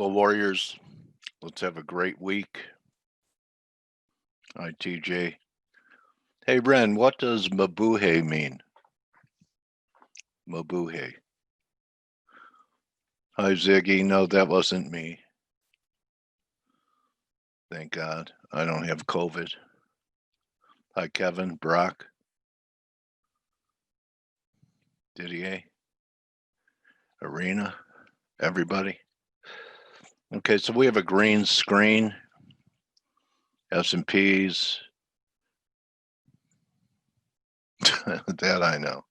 Hello, Warriors. Let's have a great week. Hi, TJ. Hey, Ren, what does Mabuhay mean? Mabuhay. Hi, Ziggy. No, that wasn't me. Thank God. I don't have COVID. Hi, Kevin, Brock, Didier, Arena, everybody. Okay, so we have a green screen. S&Ps. That I know.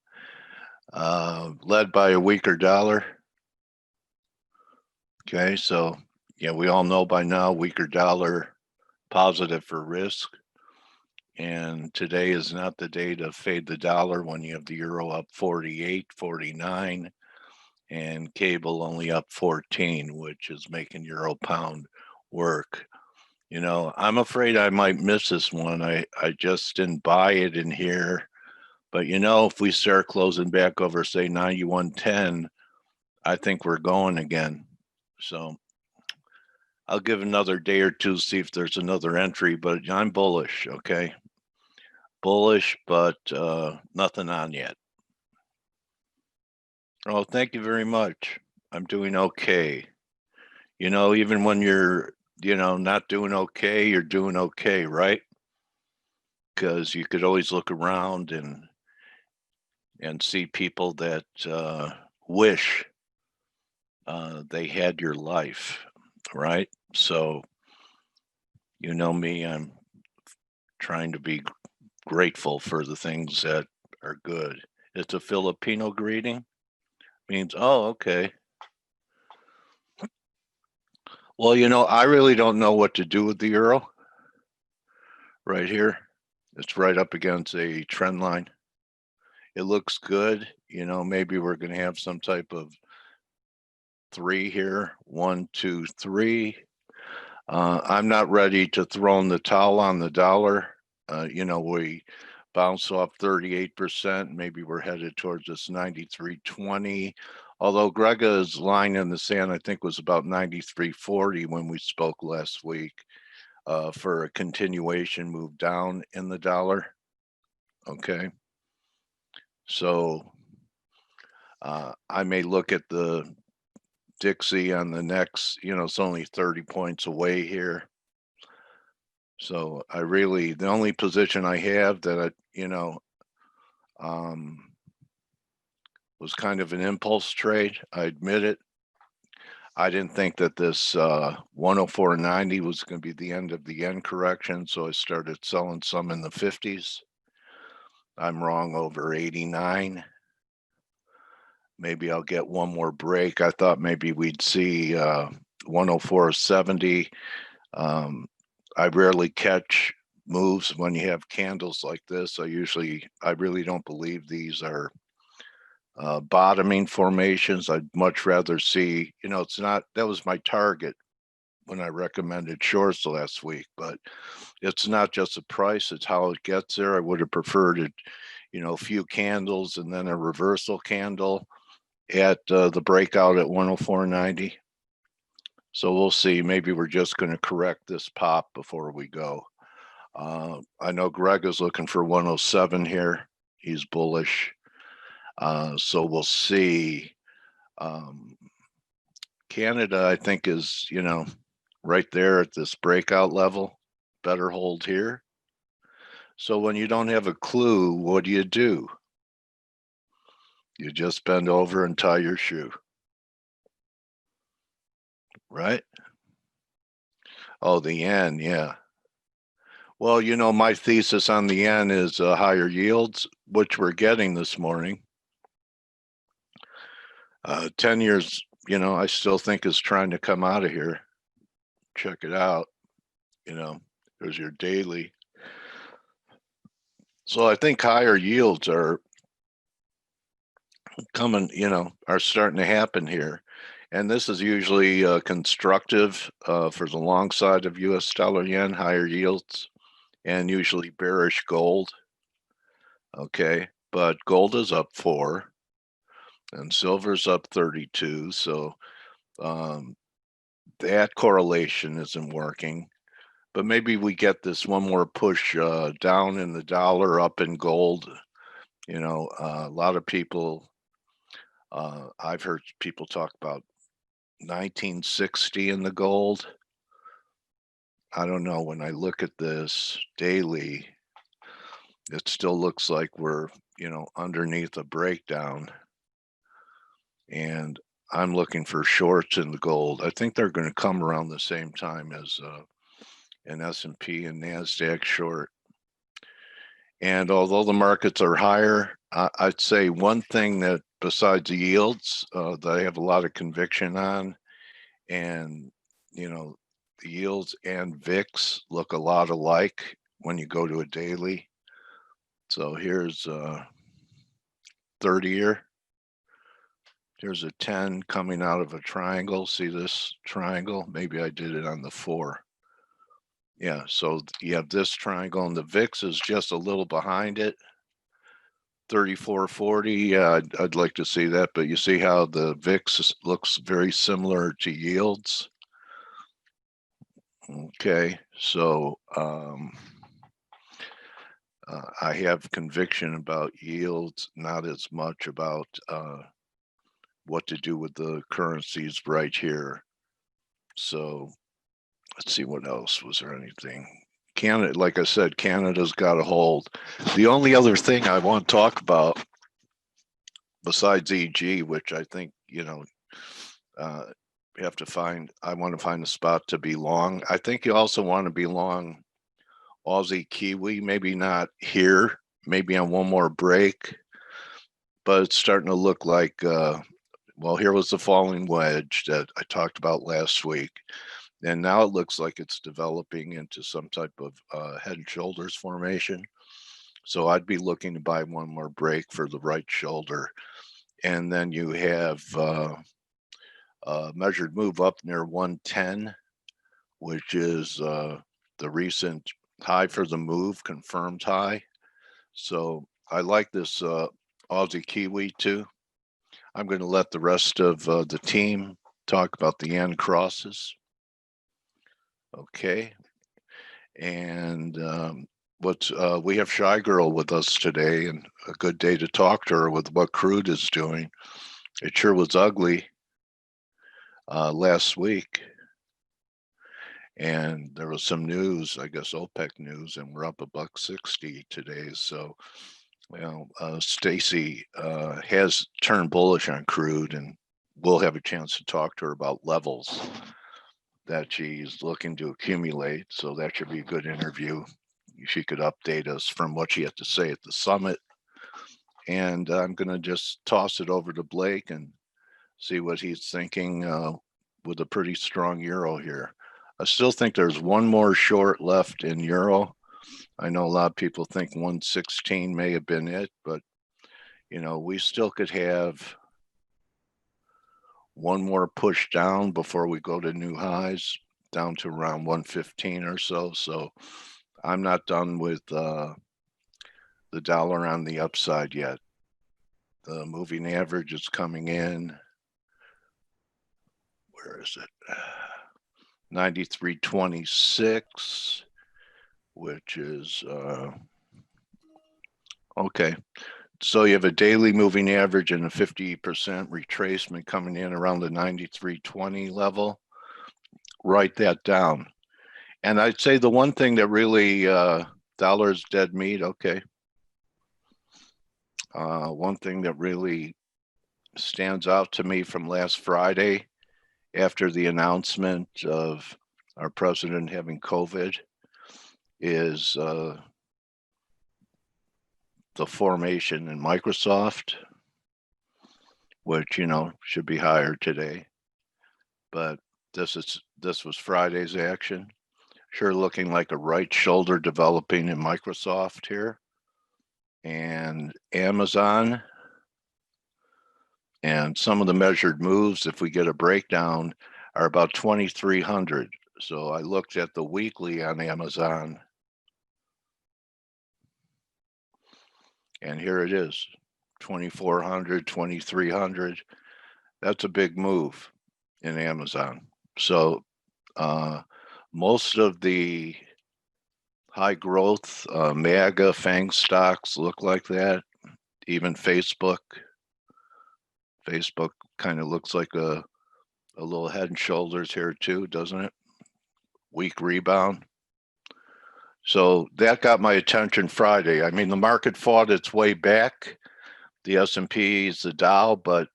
Led by a weaker dollar. Okay, so yeah, we all know by now, weaker dollar, positive for risk. And today is not the day to fade the dollar when you have the euro up 48, 49, and cable only up 14, which is making euro pound work. You know, I'm afraid I might miss this one. I just didn't buy it in here. But, you know, if we start closing back over, say, 91.10, I think we're going again. So I'll give another day or two, see if there's another entry, but I'm bullish, okay? Bullish, but nothing on yet. Oh, thank you very much. I'm doing okay. You know, even when you're, not doing okay, you're doing okay, right? Because you could always look around and see people that wish they had your life, right? So, you know me, I'm trying to be grateful for the things that are good. It's a Filipino greeting. Means, oh, okay. Well, you know, I really don't know what to do with the euro right here. It's right up against a trend line. It looks good. You know, maybe we're going to have some type of 3 here. 1, 2, 3. I'm not ready to throw in the towel on the dollar. You know, we bounced off 38%. Maybe we're headed towards this 93.20. Although Grega's line in the sand, I think, was about 93.40 when we spoke last week for a continuation move down in the dollar. Okay. So I may look at the Dixie on the next, you know, it's only 30 points away here. So I really, the only position I have that I, was kind of an impulse trade. I admit it. I didn't think that this 104.90 was going to be the end of the yen correction, so I started selling some in the 50s. I'm wrong over 89. Maybe I'll get one more break. I thought maybe we'd see 104.70. I rarely catch moves when you have candles like this. I really don't believe these are bottoming formations. I'd much rather see, you know, that was my target when I recommended shorts last week, but it's not just the price, it's how it gets there. I would have preferred it, you know, a few candles and then a reversal candle at the breakout at 104.90. So we'll see. Maybe we're just going to correct this pop before we go. I know Greg is looking for 107 here. He's bullish. So we'll see. Canada, I think, is, you know, right there at this breakout level. Better hold here. So when you don't have a clue, what do? You just bend over and tie your shoe. Right? Oh, the yen, yeah. Well, you know, my thesis on the yen is higher yields, which we're getting this morning. 10 years, you know, I still think is trying to come out of here. Check it out. You know, there's your daily. So I think higher yields are coming, you know, are starting to happen here. And this is usually constructive for the long side of US dollar yen, higher yields, and usually bearish gold. Okay, but gold is up 4 and silver's up 32. So that correlation isn't working. But maybe we get this one more push down in the dollar, up in gold. You know, a lot of people, I've heard people talk about 1960 in the gold. I don't know. When I look at this daily, it still looks like we're, you know, underneath a breakdown. And I'm looking for shorts in the gold. I think they're going to come around the same time as an S&P and NASDAQ short. And although the markets are higher, I'd say one thing that besides the yields that I have a lot of conviction on, and you know, the yields and VIX look a lot alike when you go to a daily. So here's 30-year. Here's a 10 coming out of a triangle. See this triangle? Maybe I did it on the 4. Yeah, so you have this triangle, and the VIX is just a little behind it. 3440, yeah, I'd like to see that, but you see how the VIX looks very similar to yields. Okay, so I have conviction about yields, not as much about what to do with the currencies right here. So let's see what else. Was there anything? Canada, like I said, Canada's got a hold. The only other thing I want to talk about besides EG, which I think, you know, you have to find, I want to find a spot to be long. I think you also want to be long Aussie Kiwi, maybe not here, maybe on one more break, but it's starting to look like, well, here was the falling wedge that I talked about last week. And now it looks like it's developing into some type of head and shoulders formation. So I'd be looking to buy one more break for the right shoulder. And then you have measured move up near 110, which is the recent high for the move, confirmed high. So I like this Aussie Kiwi too. I'm going to let the rest of the team talk about the yen crosses. Okay. And we have Shy Girl with us today, and a good day to talk to her with what Crude is doing. It sure was ugly last week. And there was some news, I guess OPEC news, and we're up $1.60 today. So, you know, Stacy has turned bullish on Crude, and we'll have a chance to talk to her about levels that she's looking to accumulate. So that should be a good interview. She could update us from what she had to say at the summit. And I'm going to just toss it over to Blake and see what he's thinking with a pretty strong euro here. I still think there's one more short left in euro. I know a lot of people think 116 may have been it, but you know, we still could have one more push down before we go to new highs, down to around 115 or so. So I'm not done with the dollar on the upside yet. The moving average is coming in. Where is it? 93.26, which is okay. So you have a daily moving average and a 50% retracement coming in around the 93.20 level. Write that down. And I'd say the one thing that really dollar's dead meat. Okay. One thing that really stands out to me from last Friday, after the announcement of our president having COVID, is the formation in Microsoft, which, you know, should be higher today. But this was Friday's action. Sure looking like a right shoulder developing in Microsoft here. And Amazon. And some of the measured moves, if we get a breakdown, are about 2,300. So I looked at the weekly on Amazon, and here it is, 2,400, 2,300. That's a big move in Amazon. So Most of the high growth MAGA FANG stocks look like that. Even Facebook kind of looks like a little head and shoulders here too, doesn't it? Weak rebound. So that got my attention Friday. I mean, the market fought its way back. The S&P's, the Dow, but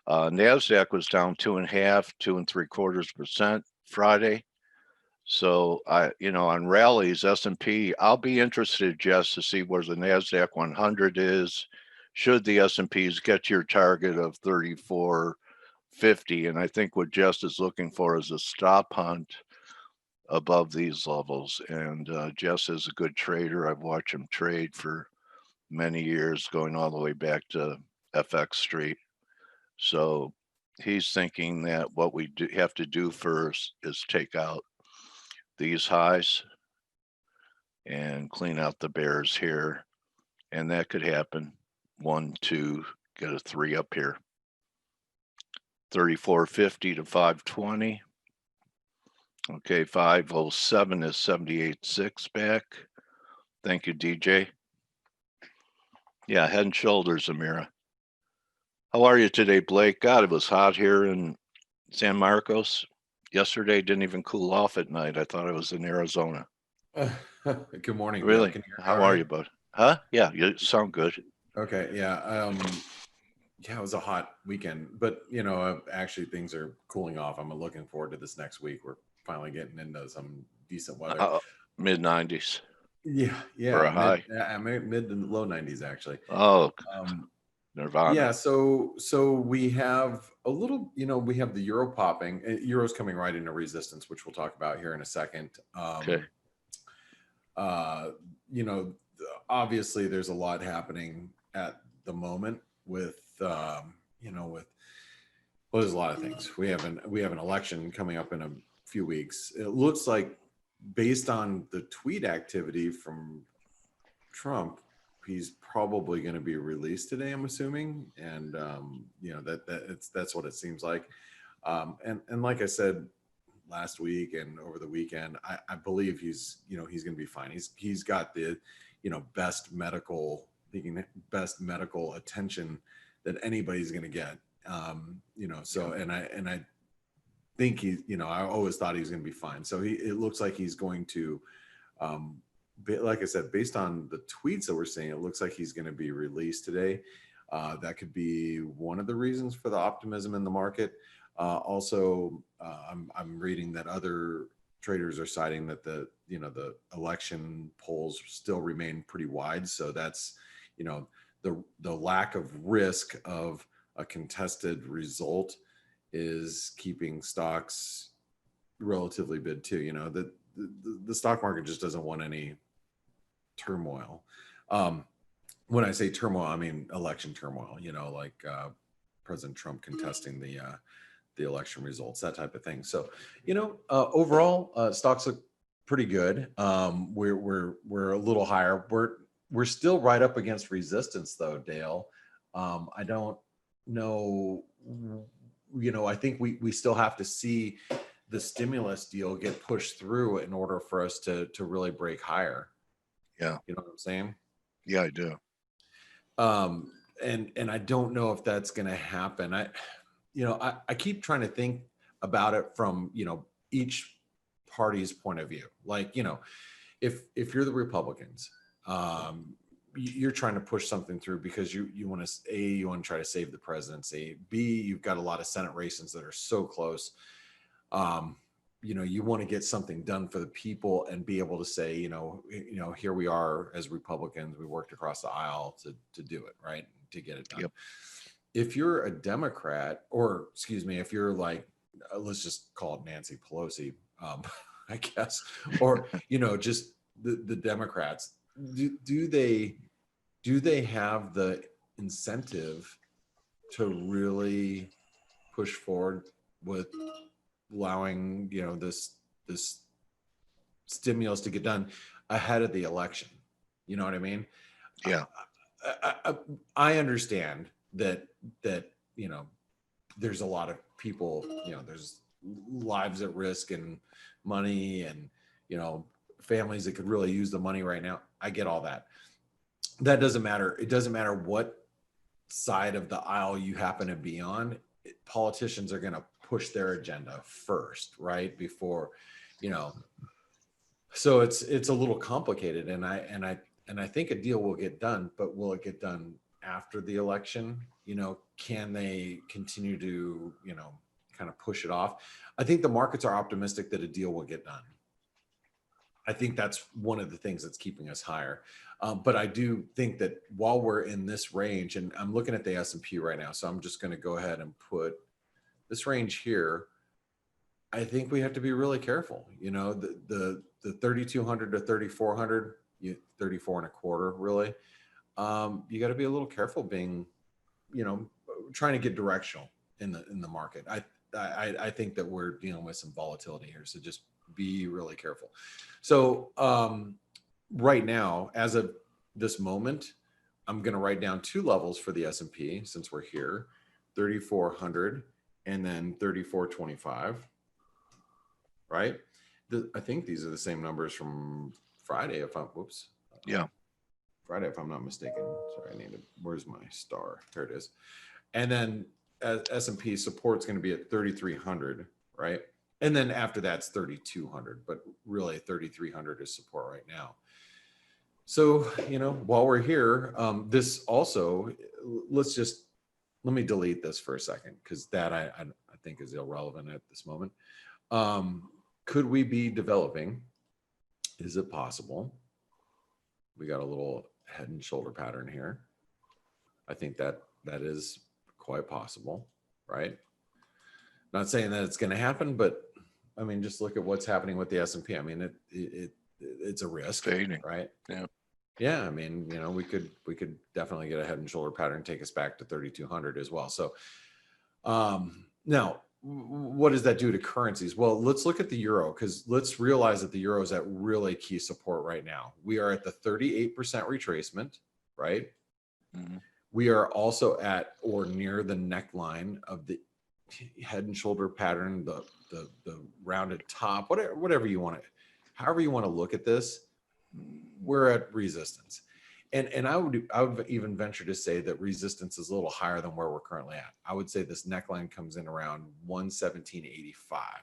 NASDAQ was down 2.5%, 2.75% Friday. So on rallies, S&P, I'll be interested, Jess, to see where the NASDAQ 100 is. Should the S&Ps get to your target of 3450? And I think what Jess is looking for is a stop hunt above these levels. And Jess is a good trader. I've watched him trade for many years, going all the way back to FX Street. So he's thinking that what we have to do first is take out these highs and clean out the bears here. And that could happen. 1, 2, get a 3 up here. 3450 to 520. Okay, 507 is 78.6 back. Thank you, DJ. Yeah, head and shoulders, Amira. How are you today, Blake? God, it was hot here in San Marcos. Yesterday didn't even cool off at night. I thought I was in Arizona. Good morning. Really? Can you hear me How are you, bud? Huh? Yeah, you sound good. Okay, yeah. Yeah, it was a hot weekend, but actually things are cooling off. I'm looking forward to this next week. We're finally getting into some decent weather. Mid 90s. Yeah, For a high. Mid to low 90s actually. Oh, Nirvana. Yeah, so we have a little, we have the euro popping. Euro's coming right into resistance, which we'll talk about here in a second. Okay. Obviously there's a lot happening at the moment with there's a lot of things. We have an election coming up in a few weeks. It looks like, based on the tweet activity from Trump, he's probably going to be released today, I'm assuming. And that's what it seems like. And like I said last week and over the weekend, I believe he's going to be fine. He's got the best medical attention that anybody's going to get. So and I think I always thought he was going to be fine. So it looks like he's going to, like I said, based on the tweets that we're seeing, it looks like he's going to be released today. That could be one of the reasons for the optimism in the market. Also, I'm reading that other traders are citing that the election polls still remain pretty wide. So that's, the lack of risk of a contested result is keeping stocks relatively bid too. The stock market just doesn't want any turmoil. When I say turmoil, I mean election turmoil, like President Trump contesting the election results, that type of thing. So, overall, stocks look pretty good. We're a little higher. We're still right up against resistance though, Dale. I don't know, I think we still have to see the stimulus deal get pushed through in order for us to really break higher. Yeah. You know what I'm saying? Yeah, I do. And I don't know if that's going to happen. I keep trying to think about it from, each party's point of view. Like, if you're the Republicans, you're trying to push something through because you want to try to save the presidency. B, you've got a lot of Senate races that are so close. You want to get something done for the people and be able to say, here we are as Republicans, we worked across the aisle to do it, right? To get it done. Yep. If you're a Democrat, or if you're like, let's just call it Nancy Pelosi, I guess, or, just the Democrats, do they have the incentive to really push forward with allowing this stimulus to get done ahead of the election? You know what I mean? Yeah. I understand that there's a lot of people, there's lives at risk and money and, families that could really use the money right now. I get all that. That doesn't matter. It doesn't matter what side of the aisle you happen to be on. Politicians are going to push their agenda first, right? Before, so it's a little complicated, and I think a deal will get done, but will it get done after the election? Can they continue to, kind of push it off? I think the markets are optimistic that a deal will get done. I think that's one of the things that's keeping us higher. But I do think that while we're in this range, and I'm looking at the S&P right now, so I'm just going to go ahead and put this range here. I think we have to be really careful. The 3,200 to 3,400, 34 and a quarter, really. You got to be a little careful being, trying to get directional in the market. I think that we're dealing with some volatility here, so just be really careful. So right now, as of this moment, I'm going to write down two levels for the S&P since we're here, 3,400 and then 3,425. Right? I think these are the same numbers from Friday. Friday, if I'm not mistaken. Sorry, where's my star? There it is. And then S&P support's going to be at 3,300, right? And then after that's 3,200, but really 3,300 is support right now. So, while we're here, this also, let me delete this for a second, because that I think is irrelevant at this moment. Could we be developing? Is it possible? We got a little head and shoulder pattern here. I think that is quite possible, right? Not saying that it's going to happen, but I mean, just look at what's happening with the S&P. I mean, it's a risk, Fading. right? Yeah. Yeah. I mean, we could definitely get a head and shoulder pattern, take us back to 3,200 as well. So now, what does that do to currencies? Well, let's look at the euro, because let's realize that the euro is at really key support right now. We are at the 38% retracement, right? Mm-hmm. We are also at or near the neckline of the head and shoulder pattern, the rounded top, whatever you want to, however you want to look at this. We're at resistance. And I would even venture to say that resistance is a little higher than where we're currently at. I would say this neckline comes in around 117.85. I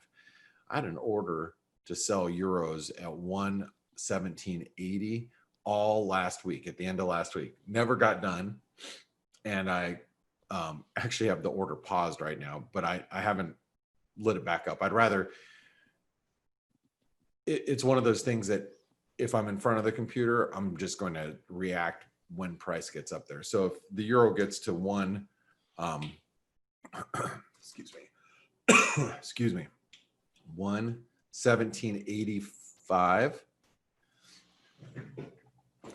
had an order to sell euros at 117.80 all last week, at the end of last week. Never got done. And I actually have the order paused right now, but I haven't lit it back up. I'd rather, it's one of those things that if I'm in front of the computer, I'm just going to react when price gets up there. So if the euro gets to excuse me, 117.85,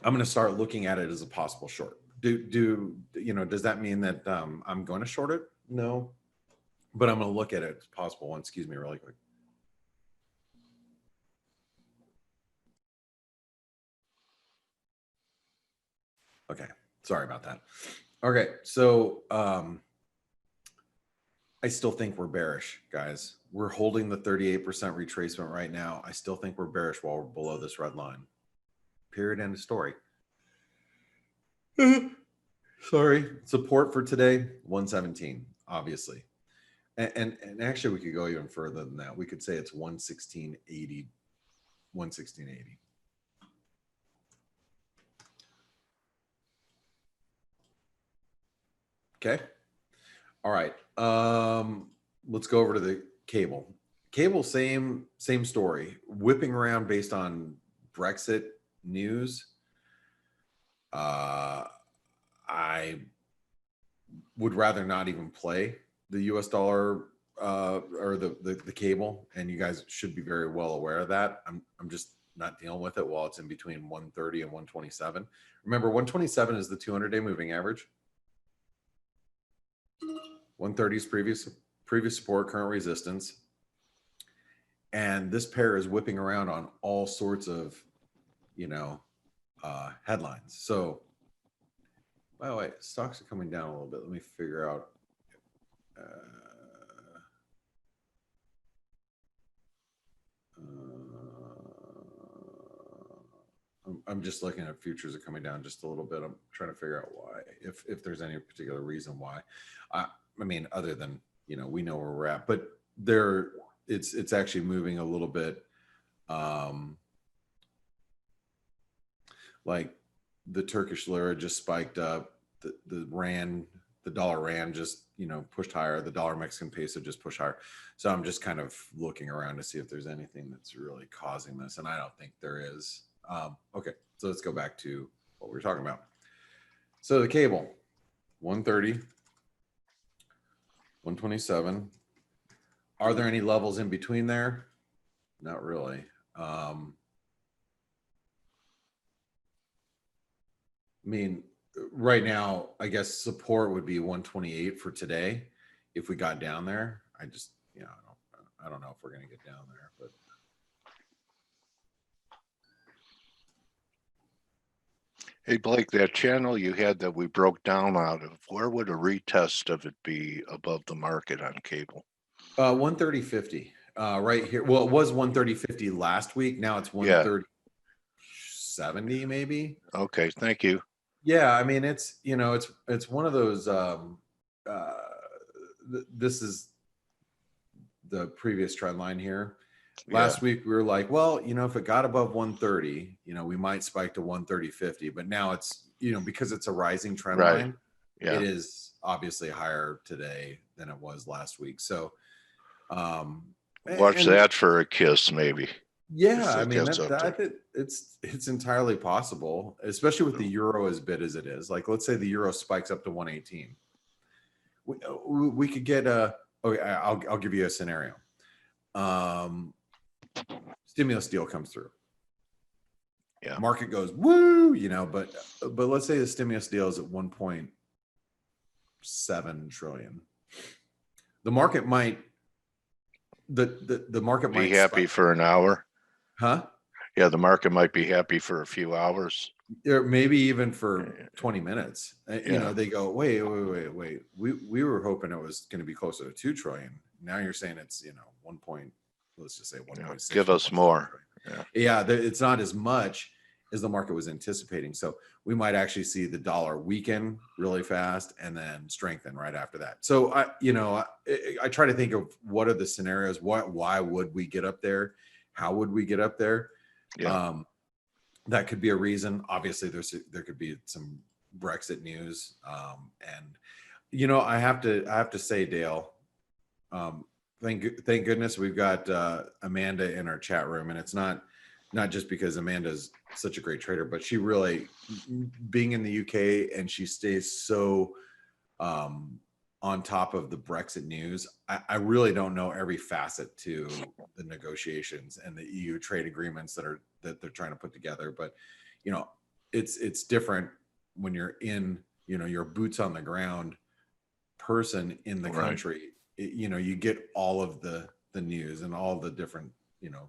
I'm going to start looking at it as a possible short. Does that mean that I'm going to short it? No, but I'm going to look at it as possible one. Excuse me, really quick. Okay, sorry about that. Okay, so I still think we're bearish, guys. We're holding the 38% retracement right now. I still think we're bearish while we're below this red line. Period, end of story. Sorry. Support for today, 117, obviously. And actually, we could go even further than that. We could say it's 116.80, 116.80. Okay. All right. Let's go over to the cable. Cable, same story. Whipping around based on Brexit news. I would rather not even play the US dollar or the cable, and you guys should be very well aware of that. I'm just not dealing with it while it's in between 130 and 127. Remember, 127 is the 200-day moving average. 130 is previous support, current resistance. And this pair is whipping around on all sorts of, headlines. So, by the way, stocks are coming down a little bit. Let me figure out. I'm just looking at futures are coming down just a little bit. I'm trying to figure out why, if there's any particular reason why. I mean, other than, you know, we know where we're at, but it's actually moving a little bit. Like the Turkish lira just spiked up. The dollar rand just, you know, pushed higher. The dollar Mexican peso just pushed higher. So I'm just kind of looking around to see if there's anything that's really causing this, and I don't think there is. Okay, so let's go back to what we were talking about. So the cable, 130, 127. Are there any levels in between there? Not really. I mean, right now, I guess support would be 128 for today. If we got down there, I just, you know, I don't know if we're going to get down there, but. Hey, Blake, that channel you had that we broke down out of, where would a retest of it be above the market on cable? 130.50 right here. Well, it was 130.50 last week. Now it's 130.70 maybe. Okay, thank you. Yeah, I mean, it's, you know, it's one of those, this is the previous trend line here. Last week we were like, well, you know, if it got above 130, you know, we might spike to 130.50, but now it's, you know, because it's a rising trend line, it is obviously higher today than it was last week. So watch that for a kiss, maybe. Yeah, I mean, it's entirely possible, especially with the euro as big as it is. Like, let's say the euro spikes up to 118. We could get okay, I'll give you a scenario. Stimulus deal comes through. Yeah. Market goes woo, you know, but let's say the stimulus deal is at 1.7 trillion. The market might the market be might happy for an hour. Huh? Yeah, the market might be happy for a few hours. Or maybe even for 20 minutes. You know, they go, wait. We were hoping it was going to be closer to 2 trillion. Now you're saying it's, you know, let's just say 1.6. Give us more. Yeah, it's not as much as the market was anticipating. So we might actually see the dollar weaken really fast and then strengthen right after that. So I try to think of what are the scenarios, why would we get up there? How would we get up there? Yeah. That could be a reason. Obviously, there could be some Brexit news, and you know, I have to say, Dale, thank goodness we've got Amanda in our chat room, and it's not just because Amanda's such a great trader, but she really, being in the UK, and she stays so on top of the Brexit news. I really don't know every facet to the negotiations and the EU trade agreements that they're trying to put together. But, you know, it's different when you're in, you know, your boots on the ground person in the country. You know, you get all of the news and all the different, you know,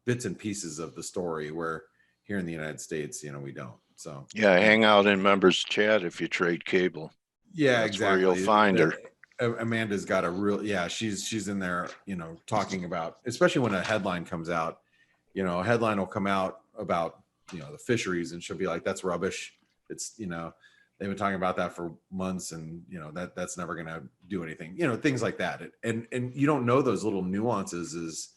bits and pieces of the story, where here in the United States, you know, we don't. So yeah, hang out in members chat if you trade cable. Yeah, that's exactly. where you'll find her. Amanda's got a real, she's in there, you know, talking about, especially when a headline comes out, you know, a headline will come out about, you know, the fisheries, and she'll be like, that's rubbish. It's, you know, they've been talking about that for months, and, you know, that's never going to do anything, you know, things like that. And you don't know those little nuances as,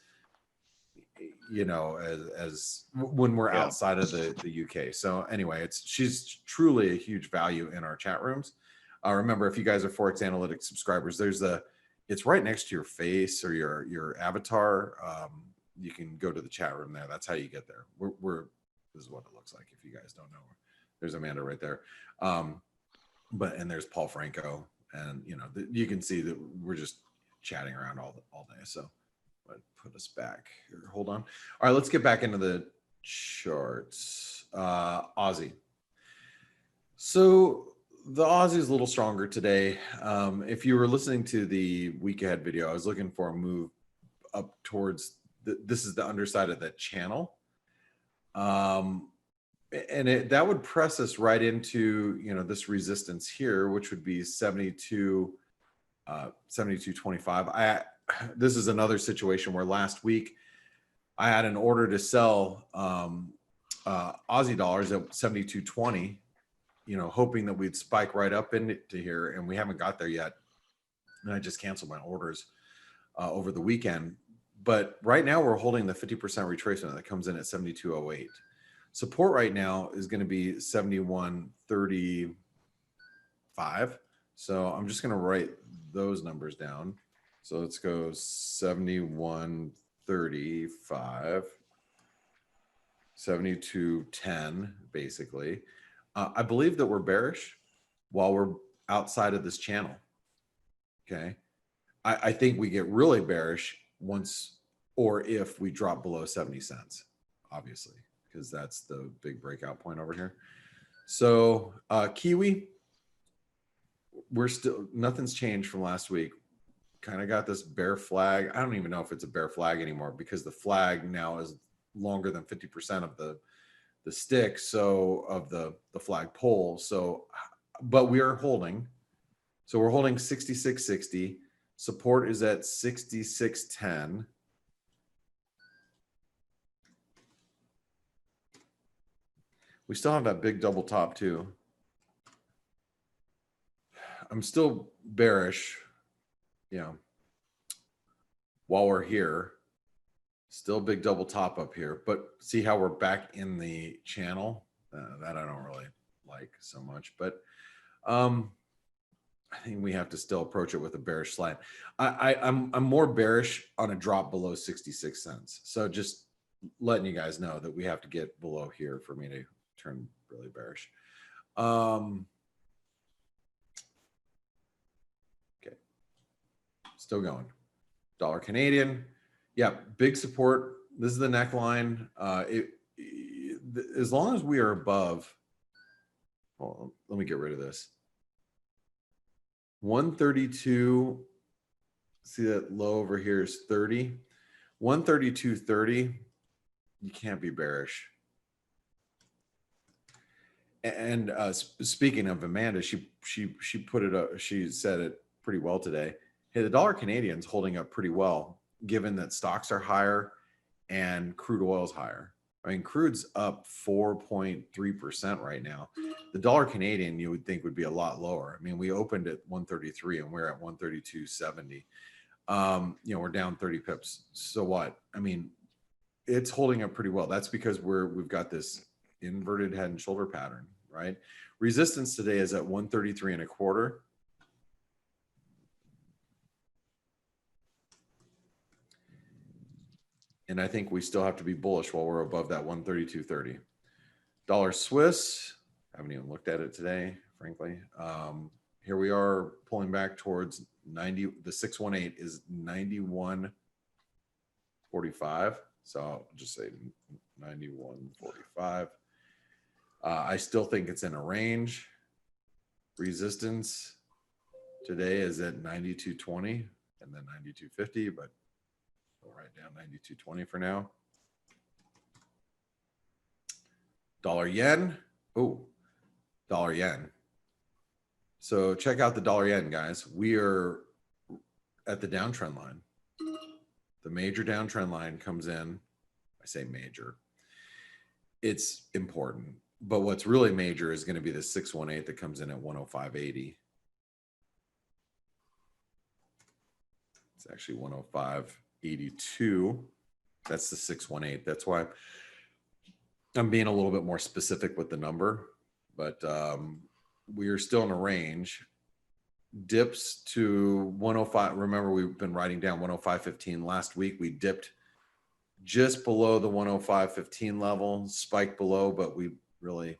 you know, as when we're outside of the UK. So anyway, she's truly a huge value in our chat rooms. Remember, if you guys are ForexAnalytix subscribers, it's right next to your face or your avatar. You can go to the chat room there. That's how you get there. This is what it looks like if you guys don't know. There's Amanda right there. And there's Paul Franco, and you know, you can see that we're just chatting around all day. So but put us back here. Hold on. All right, let's get back into the charts. Aussie. So the Aussie is a little stronger today. If you were listening to the week ahead video, I was looking for a move up towards this is the underside of that channel. And that would press us right into, you know, this resistance here, which would be 72.25. This is another situation where last week I had an order to sell Aussie dollars at 72.20, hoping that we'd spike right up into here, and we haven't got there yet. And I just canceled my orders over the weekend. But right now we're holding the 50% retracement that comes in at 72.08. Support right now is going to be 71.35. So I'm just going to write those numbers down. So let's go 71.35, 72.10, basically. I believe that we're bearish while we're outside of this channel. Okay. I think we get really bearish once or if we drop below 70 cents, obviously, because that's the big breakout point over here. So Kiwi, we're still, nothing's changed from last week. Kind of got this bear flag. I don't even know if it's a bear flag anymore because the flag now is longer than 50% of the stick, so of the flag pole. So, but we are holding. So we're holding 66.60. Support is at 66.10. We still have that big double top too. I'm still bearish, while we're here. Still big double top up here, but see how we're back in the channel? That I don't really like so much, but I think we have to still approach it with a bearish slide. I'm more bearish on a drop below 66 cents. So just letting you guys know that we have to get below here for me to turn really bearish. Okay, still going. Dollar Canadian, yeah, big support. This is the neckline. As long as we are above, well, let me get rid of this. 132, see that low over here is 30. 132.30, you can't be bearish. And speaking of Amanda, she put it up, she said it pretty well today. Hey, the dollar Canadian's holding up pretty well, given that stocks are higher and crude oil's higher. I mean, crude's up 4.3% right now. The dollar Canadian, you would think, would be a lot lower. I mean, we opened at 133 and we're at 132.70. We're down 30 pips. So what? I mean, it's holding up pretty well. That's because we've got this inverted head and shoulder pattern, right? Resistance today is at 133.25. And I think we still have to be bullish while we're above that 132.30. Dollar Swiss, haven't even looked at it today, frankly. Here we are pulling back towards 90. The 618 is 91.45. So I'll just say 91.45. I still think it's in a range. Resistance today is at 92.20 and then 92.50, but we'll write down 92.20 for now. Dollar yen. Oh, dollar yen. So check out the dollar yen, guys. We are at the downtrend line. The major downtrend line comes in. I say major. It's important. But what's really major is going to be the 618 that comes in at 105.80. It's actually 105.82. That's the 618. That's why I'm being a little bit more specific with the number, but we are still in a range. Dips to 105. Remember, we've been writing down 105.15. Last week, we dipped just below the 105.15 level, spiked below, but we really,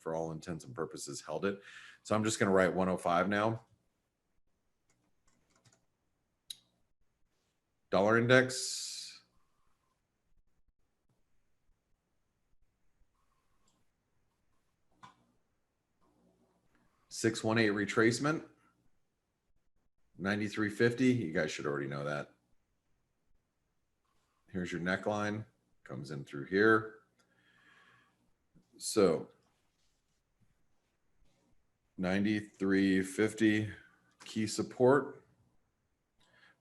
for all intents and purposes, held it. So I'm just going to write 105 now. Dollar index. $618 retracement. 93.50. You guys should already know that. Here's your neckline. Comes in through here. So 93.50 key support.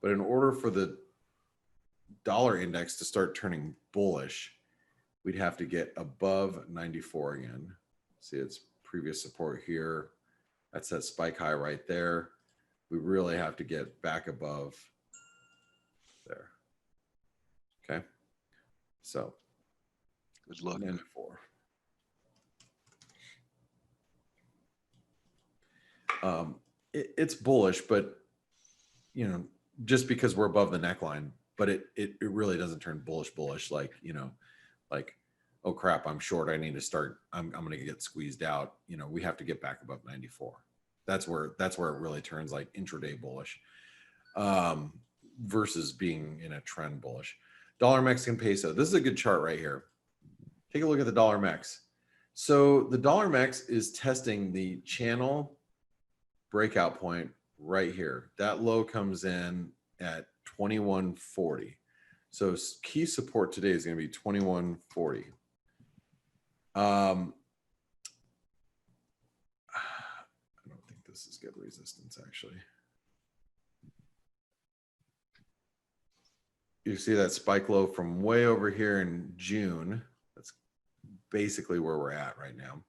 But in order for the dollar index to start turning bullish, we'd have to get above 94 again. See, it's previous support here. That's that spike high right there. We really have to get back above there. Okay. So Good luck. 94. It's bullish, but you know, just because we're above the neckline, but it really doesn't turn bullish like, you know, like, oh crap, I'm short, I need to start, I'm gonna get squeezed out. You know, we have to get back above 94. That's where it really turns like intraday bullish, versus being in a trend bullish. Dollar Mexican peso. This is a good chart right here. Take a look at the dollar mex. So the dollar mex is testing the channel breakout point right here. That low comes in at 2140. So key support today is going to be 2140. I don't think this is good resistance, actually. You see that spike low from way over here in June. That's basically where we're at right now.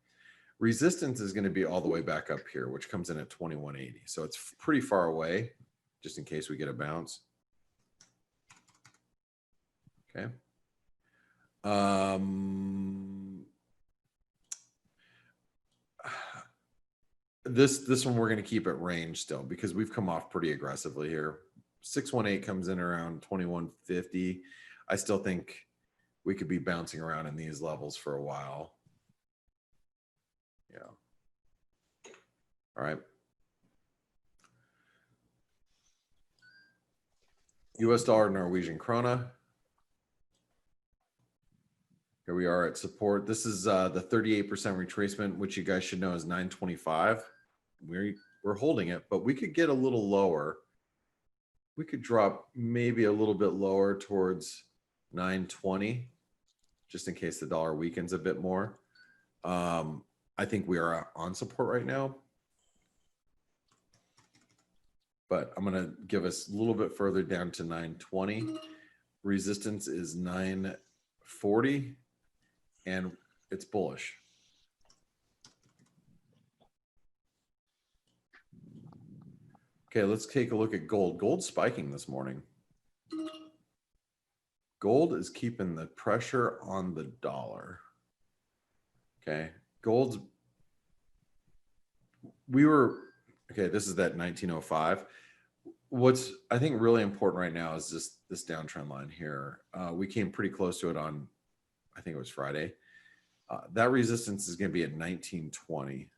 Resistance is going to be all the way back up here, which comes in at 2180. So it's pretty far away, just in case we get a bounce. Okay. This one we're going to keep at range still because we've come off pretty aggressively here. 618 comes in around 2150. I still think we could be bouncing around in these levels for a while. Yeah. All right. US dollar, Norwegian krona. Here we are at support. This is the 38% retracement, which you guys should know is 925. We're holding it, but we could get a little lower. We could drop maybe a little bit lower towards 920, just in case the dollar weakens a bit more. I think we are on support right now, but I'm going to give us a little bit further down to 920. Resistance is 940, and it's bullish. Okay, let's take a look at gold. Gold's spiking this morning. Gold is keeping the pressure on the dollar. Okay, gold's, okay, this is that 1905. What's I think really important right now is this downtrend line here. We came pretty close to it on, I think it was Friday. That resistance is going to be at 1920.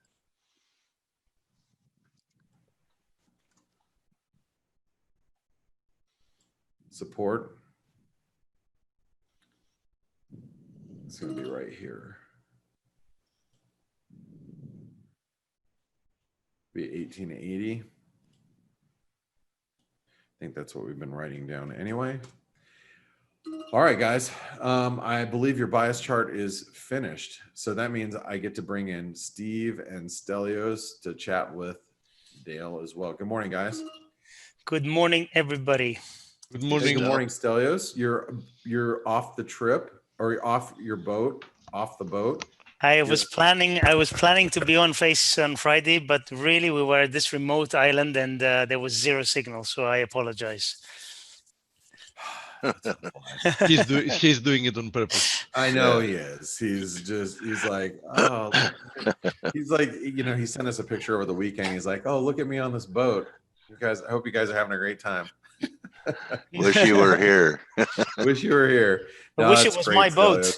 Support. It's going to be right here. Be 1880. I think that's what we've been writing down anyway. All right, guys. I believe your bias chart is finished. So that means I get to bring in Steve and Stelios to chat with Dale as well. Good morning, guys. Good morning, everybody. Good morning. Hey, good morning, Stelios. You're off the trip, or off your boat, off the boat. I was planning to be on Face on Friday, but really we were at this remote island and there was zero signal, so I apologize. He's doing it on purpose. I know he is. He's like, oh, he's like, you know, he sent us a picture over the weekend. He's like, oh, look at me on this boat. You guys, I hope you guys are having a great time. Wish you were here. Wish you were here. I wish it was my boat.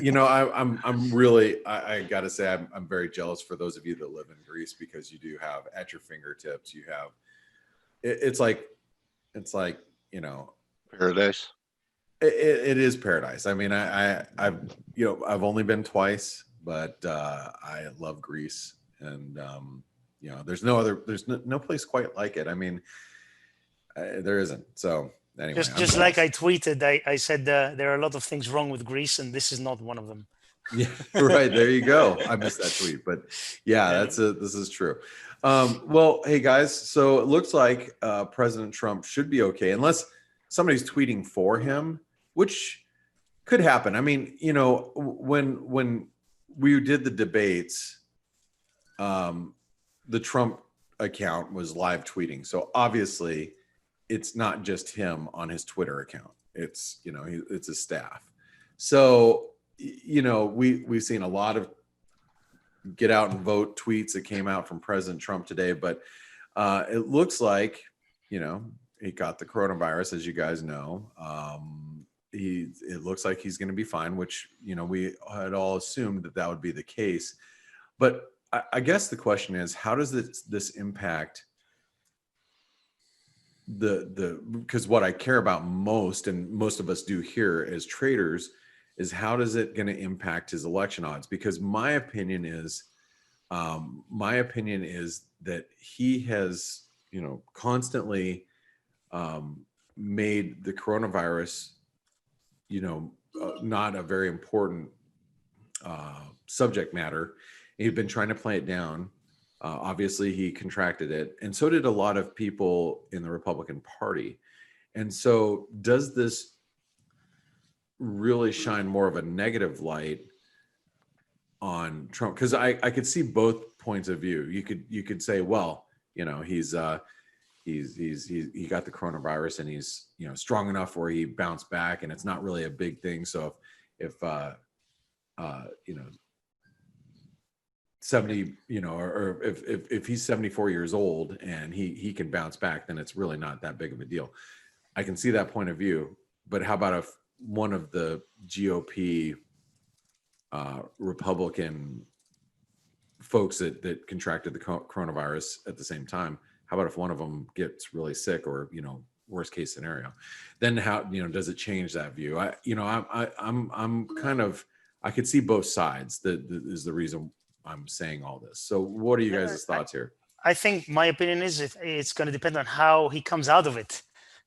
You know, I'm really, I gotta say, I'm very jealous for those of you that live in Greece, because you do have at your fingertips, you have, it's like, you know, Paradise. It is paradise. I mean, I've only been twice, but I love Greece, and you know, there's no place quite like it. I mean, there isn't. So anyway, just like I tweeted, I said there are a lot of things wrong with Greece, and this is not one of them. Yeah, right. There you go. I missed that tweet, but yeah, this is true. Well, hey guys, so it looks like President Trump should be okay, unless somebody's tweeting for him, which Could happen. I mean, you know, when we did the debates, the Trump account was live tweeting. So obviously it's not just him on his Twitter account. It's, you know, it's his staff. So, you know, we've seen a lot of get out and vote tweets that came out from President Trump today, but it looks like, you know, he got the coronavirus, as you guys know. It looks like he's going to be fine, which, you know, we had all assumed that would be the case. But I guess the question is, how does this impact because what I care about most, and most of us do here as traders, is how does it going to impact his election odds? Because my opinion is that he has, you know, constantly made the coronavirus, you know, not a very important subject matter. He'd been trying to play it down. Obviously, he contracted it, and so did a lot of people in the Republican Party. And so, does this really shine more of a negative light on Trump? Because I could see both points of view. You could say, well, you know, he got the coronavirus and he's, you know, strong enough where he bounced back, and it's not really a big thing. So if you know, 70, you know, or if he's 74 years old and he can bounce back, then it's really not that big of a deal. I can see that point of view. But how about if one of the GOP Republican folks that contracted the coronavirus at the same time, how about if one of them gets really sick, or, you know, worst case scenario, then how, you know, does it change that view? I'm kind of, I could see both sides. That is the reason I'm saying all this. So what are you guys' thoughts here? I think my opinion is it's going to depend on how he comes out of it.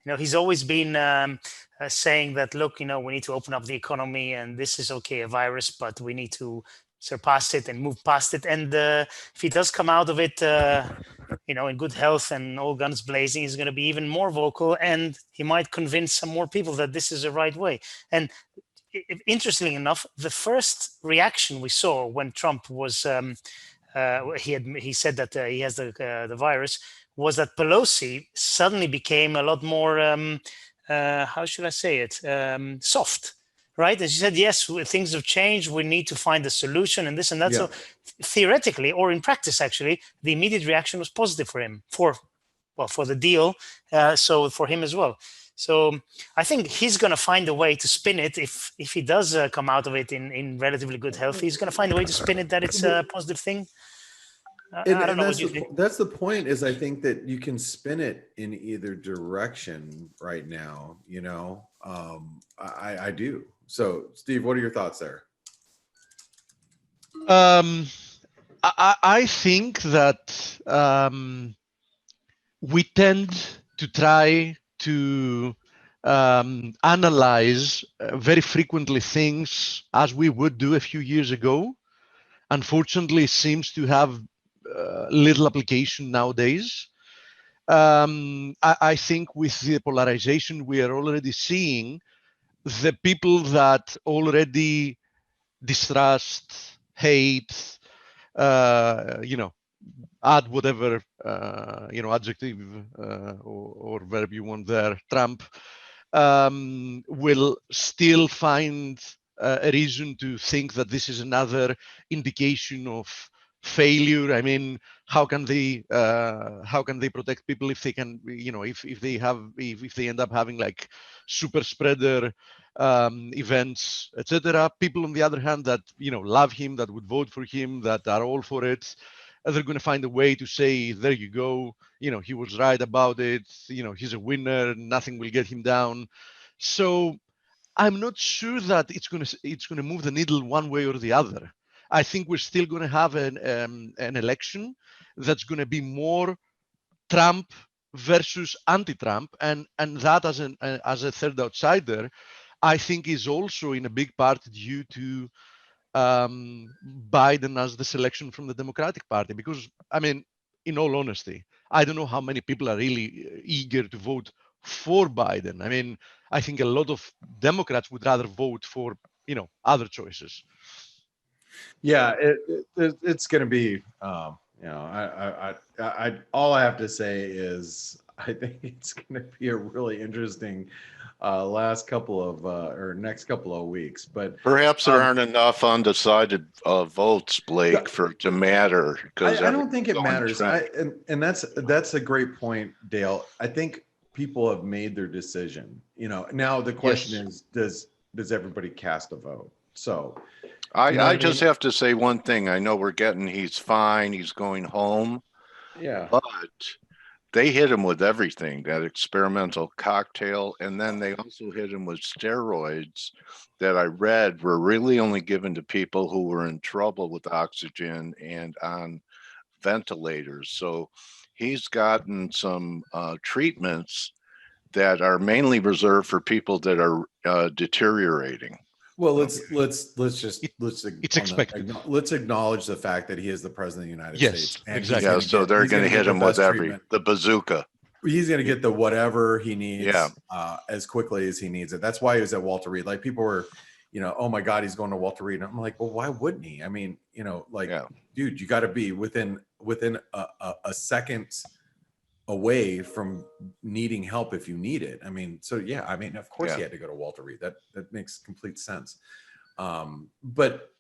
You know, he's always been saying that, look, you know, we need to open up the economy, and this is okay, a virus, but we need to surpass it and move past it. And if he does come out of it, you know, in good health and all guns blazing, he's going to be even more vocal, and he might convince some more people that this is the right way. And interestingly enough, the first reaction we saw when Trump was he said that he has the virus, was that Pelosi suddenly became a lot more how should I say it, soft, right? And she said, yes, things have changed, we need to find a solution and this and that. Yeah. So theoretically, or in practice actually, the immediate reaction was positive for him, for the deal, so for him as well. So I think he's going to find a way to spin it. If he does come out of it in relatively good health, he's going to find a way to spin it that it's a positive thing. I don't know what you think. That's the point, is I think that you can spin it in either direction right now, you know. I do. So Steve, what are your thoughts there? I think that we tend to try to analyze very frequently things as we would do a few years ago. Unfortunately, it seems to have little application nowadays. I think with the polarization we are already seeing, the people that already distrust, hate, you know, add whatever you know, adjective or verb you want there, Trump, will still find a reason to think that this is another indication of failure. I mean, how can they protect people if they can, you know, if they end up having like super spreader events, etc. People on the other hand that, you know, love him, that would vote for him, that are all for it, they're going to find a way to say, there you go, you know, he was right about it, you know, he's a winner, nothing will get him down. So I'm not sure that it's going to move the needle one way or the other. I think we're still going to have an election that's going to be more Trump versus anti-Trump, and that as a third outsider, I think is also in a big part due to Biden as the selection from the Democratic Party. Because, I mean, in all honesty, I don't know how many people are really eager to vote for Biden. I mean, I think a lot of Democrats would rather vote for, other choices. Yeah, it's going to be, all I have to say is I think it's going to be a really interesting next couple of weeks. But Perhaps there aren't enough undecided votes, Blake, for it to matter. Because I don't think it going matters. trend. And that's a great point, Dale. I think people have made their decision. Now the question is, does everybody cast a vote? So I just have to say one thing. I know he's fine. He's going home. Yeah. But they hit him with everything, that experimental cocktail. And then they also hit him with steroids that I read were really only given to people who were in trouble with oxygen and on ventilators. So he's gotten some treatments that are mainly reserved for people that are deteriorating. Well, let's expected. Let's acknowledge the fact that he is the president of the United Yes, States. And exactly. Yeah, so they're going to hit him with the bazooka. He's going to get the whatever he needs Yeah. As quickly as he needs it. That's why he was at Walter Reed. Like people were, oh my God, he's going to Walter Reed. And I'm like, well, why wouldn't he? I mean, dude, you got to be within a second away from needing help if you need it. I mean, so yeah, I mean, of course he had to go to Walter Reed. That makes complete sense. But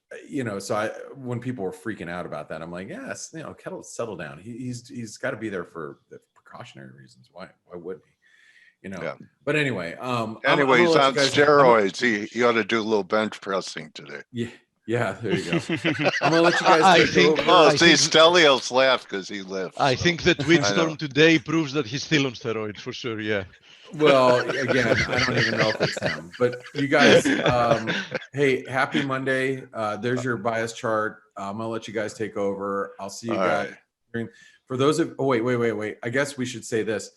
so when people were freaking out about that, I'm like, yes, Kettle, settle down. He's got to be there for the precautionary reasons. Why wouldn't he? But anyway, he's on steroids. He ought to do a little bench pressing today. Yeah, there you go. I'm gonna let you guys take over. Stelios laughed because he lived. I think the tweet storm today proves that he's still on steroids for sure. Yeah. Well, again, I don't even know if it's him, but you guys, hey, happy Monday. There's your bias chart. I'm gonna let you guys take over. I'll see you guys. Right. For those of, wait. I guess we should say this.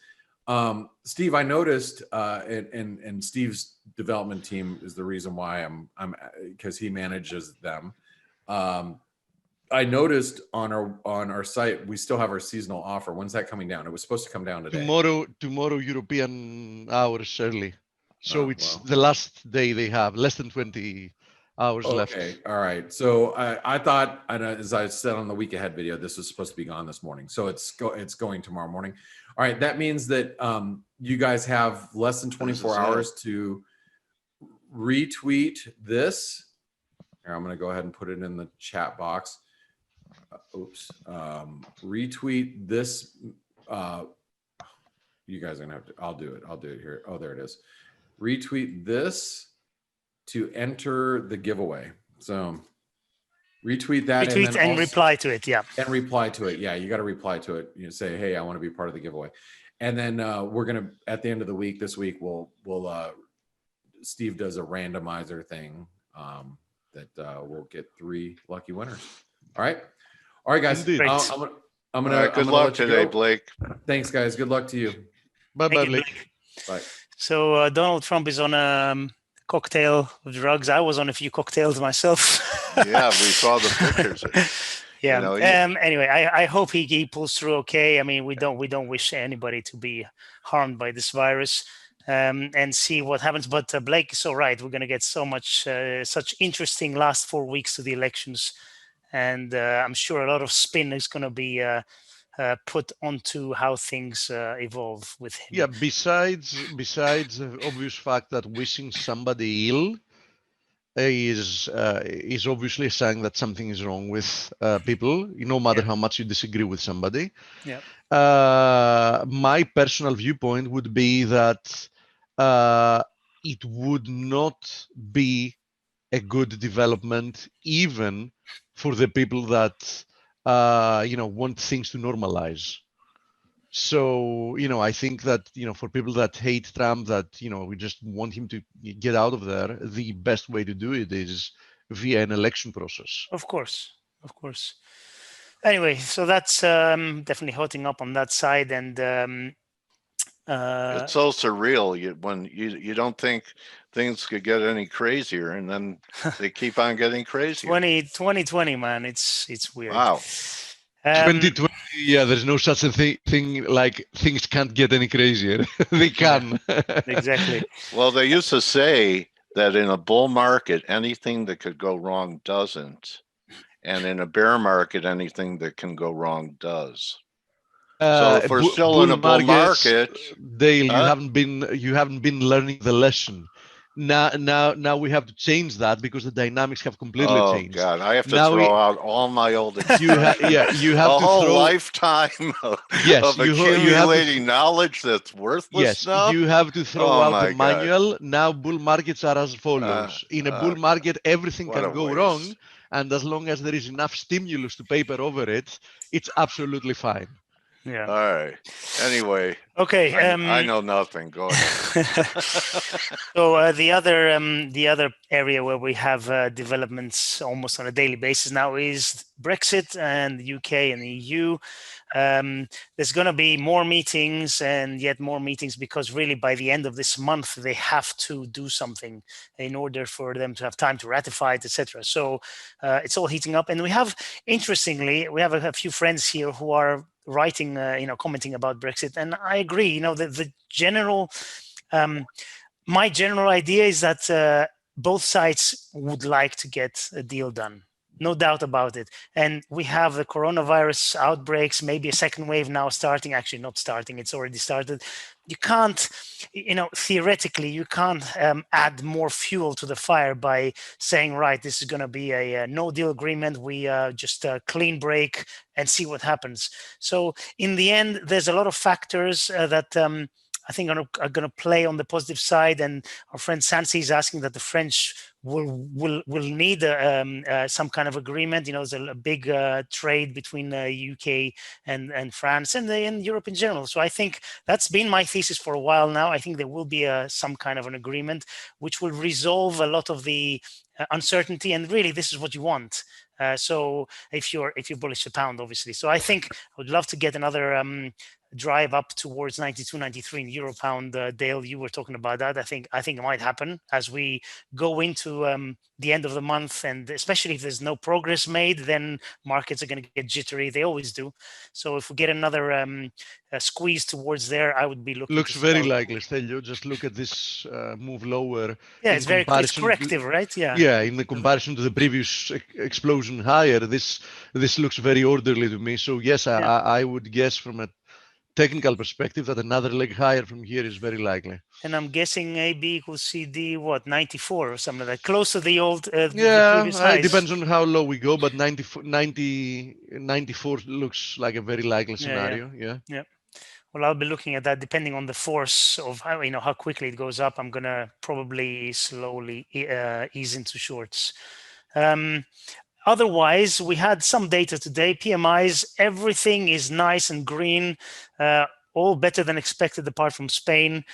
Steve, I noticed, and Steve's development team is the reason why I'm because he manages them. I noticed on our site, we still have our seasonal offer. When's that coming down? It was supposed to come down today. Tomorrow European hours early. So it's the last day they have, less than 20 hours left. Okay, all right. So I thought, as I said on the week ahead video, this was supposed to be gone this morning. So it's going tomorrow morning. All right, that means that you guys have less than 24 hours to retweet this. Here, I'm going to go ahead and put it in the chat box. Retweet this. You guys are going to have to, I'll do it here. Oh, there it is. Retweet this to enter the giveaway. So retweet that and reply to it. Yeah. And reply to it. Yeah. You got to reply to it. You say, hey, I want to be part of the giveaway. And then we're going to, at the end of the week, this week, we'll Steve does a randomizer thing that we'll get 3 lucky winners. All right. All right, guys. I'm gonna good luck today, Blake. Thanks, guys. Good luck to you. Bye, Blake. Bye. So Donald Trump is on a cocktail of drugs. I was on a few cocktails myself. Yeah, we saw the pictures. Yeah. Anyway, I hope he pulls through okay. I mean, we don't wish anybody to be harmed by this virus. And see what happens. But Blake is so right. We're going to get so much, such interesting last 4 weeks to the elections. And I'm sure a lot of spin is going to be put onto how things evolve with him. Yeah, besides the obvious fact that wishing somebody ill is obviously a sign that something is wrong with people, no matter how much you disagree with somebody. Yeah. My personal viewpoint would be that it would not be a good development even for the people that want things to normalize. So I think that for people that hate Trump, that we just want him to get out of there, the best way to do it is via an election process. Of course. Anyway, so that's definitely hotting up on that side. And it's so surreal when you don't think things could get any crazier, and then they keep on getting crazier. 2020, man, it's weird. Wow. 2020 Yeah, there's no such a thing like things can't get any crazier. They can. Exactly. Well, they used to say that in a bull market, anything that could go wrong doesn't. And in a bear market, anything that can go wrong does. So if we're still in a bull market, Dale, you haven't been learning the lesson. Now we have to change that because the dynamics have completely oh changed. God, I have to Now throw out all my old experience. you have a to whole throw. lifetime Yes, of you have to. accumulating knowledge that's worthless Yes, now. you have to throw Oh out the my God. manual. Now bull markets are as follows. In a bull market, everything What a can go waste. wrong, and as long as there is enough stimulus to paper over it, it's absolutely fine. Yeah. All right. Anyway, Okay. I know nothing. Go ahead. So the other area where we have developments almost on a daily basis now is Brexit and the UK and the EU. There's going to be more meetings and yet more meetings because really by the end of this month they have to do something in order for them to have time to ratify it, etc. So it's all heating up, and we have, interestingly, we have a few friends here who are writing, commenting about Brexit, and I agree. The general. My general idea is that both sides would like to get a deal done. No doubt about it. And we have the coronavirus outbreaks, maybe a second wave now starting, actually not starting, it's already started. You can't, theoretically, you can't add more fuel to the fire by saying, right, this is going to be a no deal agreement. We just clean break and see what happens. So in the end, there's a lot of factors that I think are going to play on the positive side, and our friend Sansi is asking that the French will need some kind of agreement. There's a big trade between UK and France and Europe in general. So I think that's been my thesis for a while now. I think there will be some kind of an agreement which will resolve a lot of the uncertainty, and really this is what you want. So if you're bullish the pound, obviously. So I think I would love to get another drive up towards 92, 93 in euro pound. Dale, you were talking about that. I think it might happen as we go into the end of the month, and especially if there's no progress made, then markets are going to get jittery. They always do. So if we get another squeeze towards there, I would be looking. Looks very likely, Stelio. Just look at this move lower. Yeah, it's corrective, right? Yeah. Yeah, in the comparison to the previous explosion higher, this looks very orderly to me. So yes, I would guess from a technical perspective that another leg higher from here is very likely. And I'm guessing AB equals CD, 94 or something like that, close to the old yeah, the previous highs. It depends on how low we go, but 94 looks like a very likely scenario. Yeah. Well, I'll be looking at that depending on the force of how quickly it goes up. I'm gonna probably slowly ease into shorts. Otherwise, we had some data today. PMIs, everything is nice and green, all better than expected apart from Spain.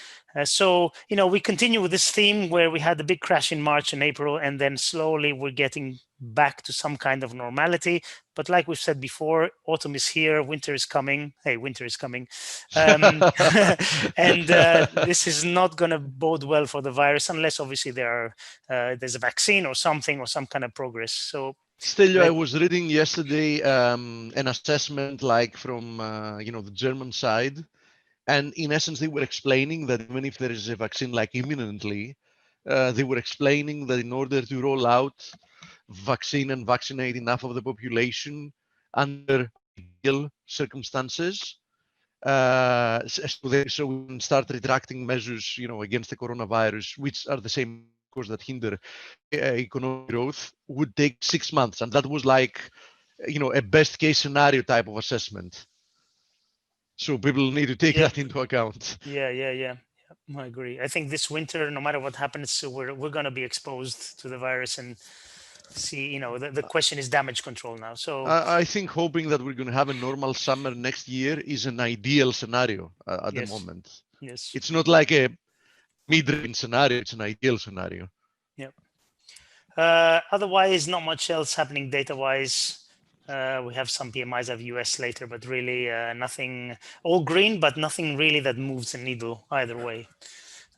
So we continue with this theme where we had the big crash in March and April, and then slowly we're getting back to some kind of normality. But like we've said before, autumn is here, winter is coming. Hey, winter is coming. And this is not going to bode well for the virus unless obviously there's a vaccine or something or some kind of progress. So Still, I was reading yesterday an assessment like from the German side, and in essence they were explaining that even if there is a vaccine like imminently, they were explaining that in order to roll out vaccine and vaccinate enough of the population under ideal circumstances, so we can start retracting measures against the coronavirus, which are the same course that hinder economic growth, would take 6 months, and that was like a best case scenario type of assessment. So people need to take that into account. Yeah, I agree. I think this winter, no matter what happens, we're going to be exposed to the virus, and see, the question is damage control now. So I think hoping that we're going to have a normal summer next year is an ideal scenario at the moment. Yes, it's not like a mid-range scenario, it's an ideal scenario. Yeah. Otherwise, not much else happening data-wise. We have some PMIs of US later, but really nothing, all green, but nothing really that moves the needle either way.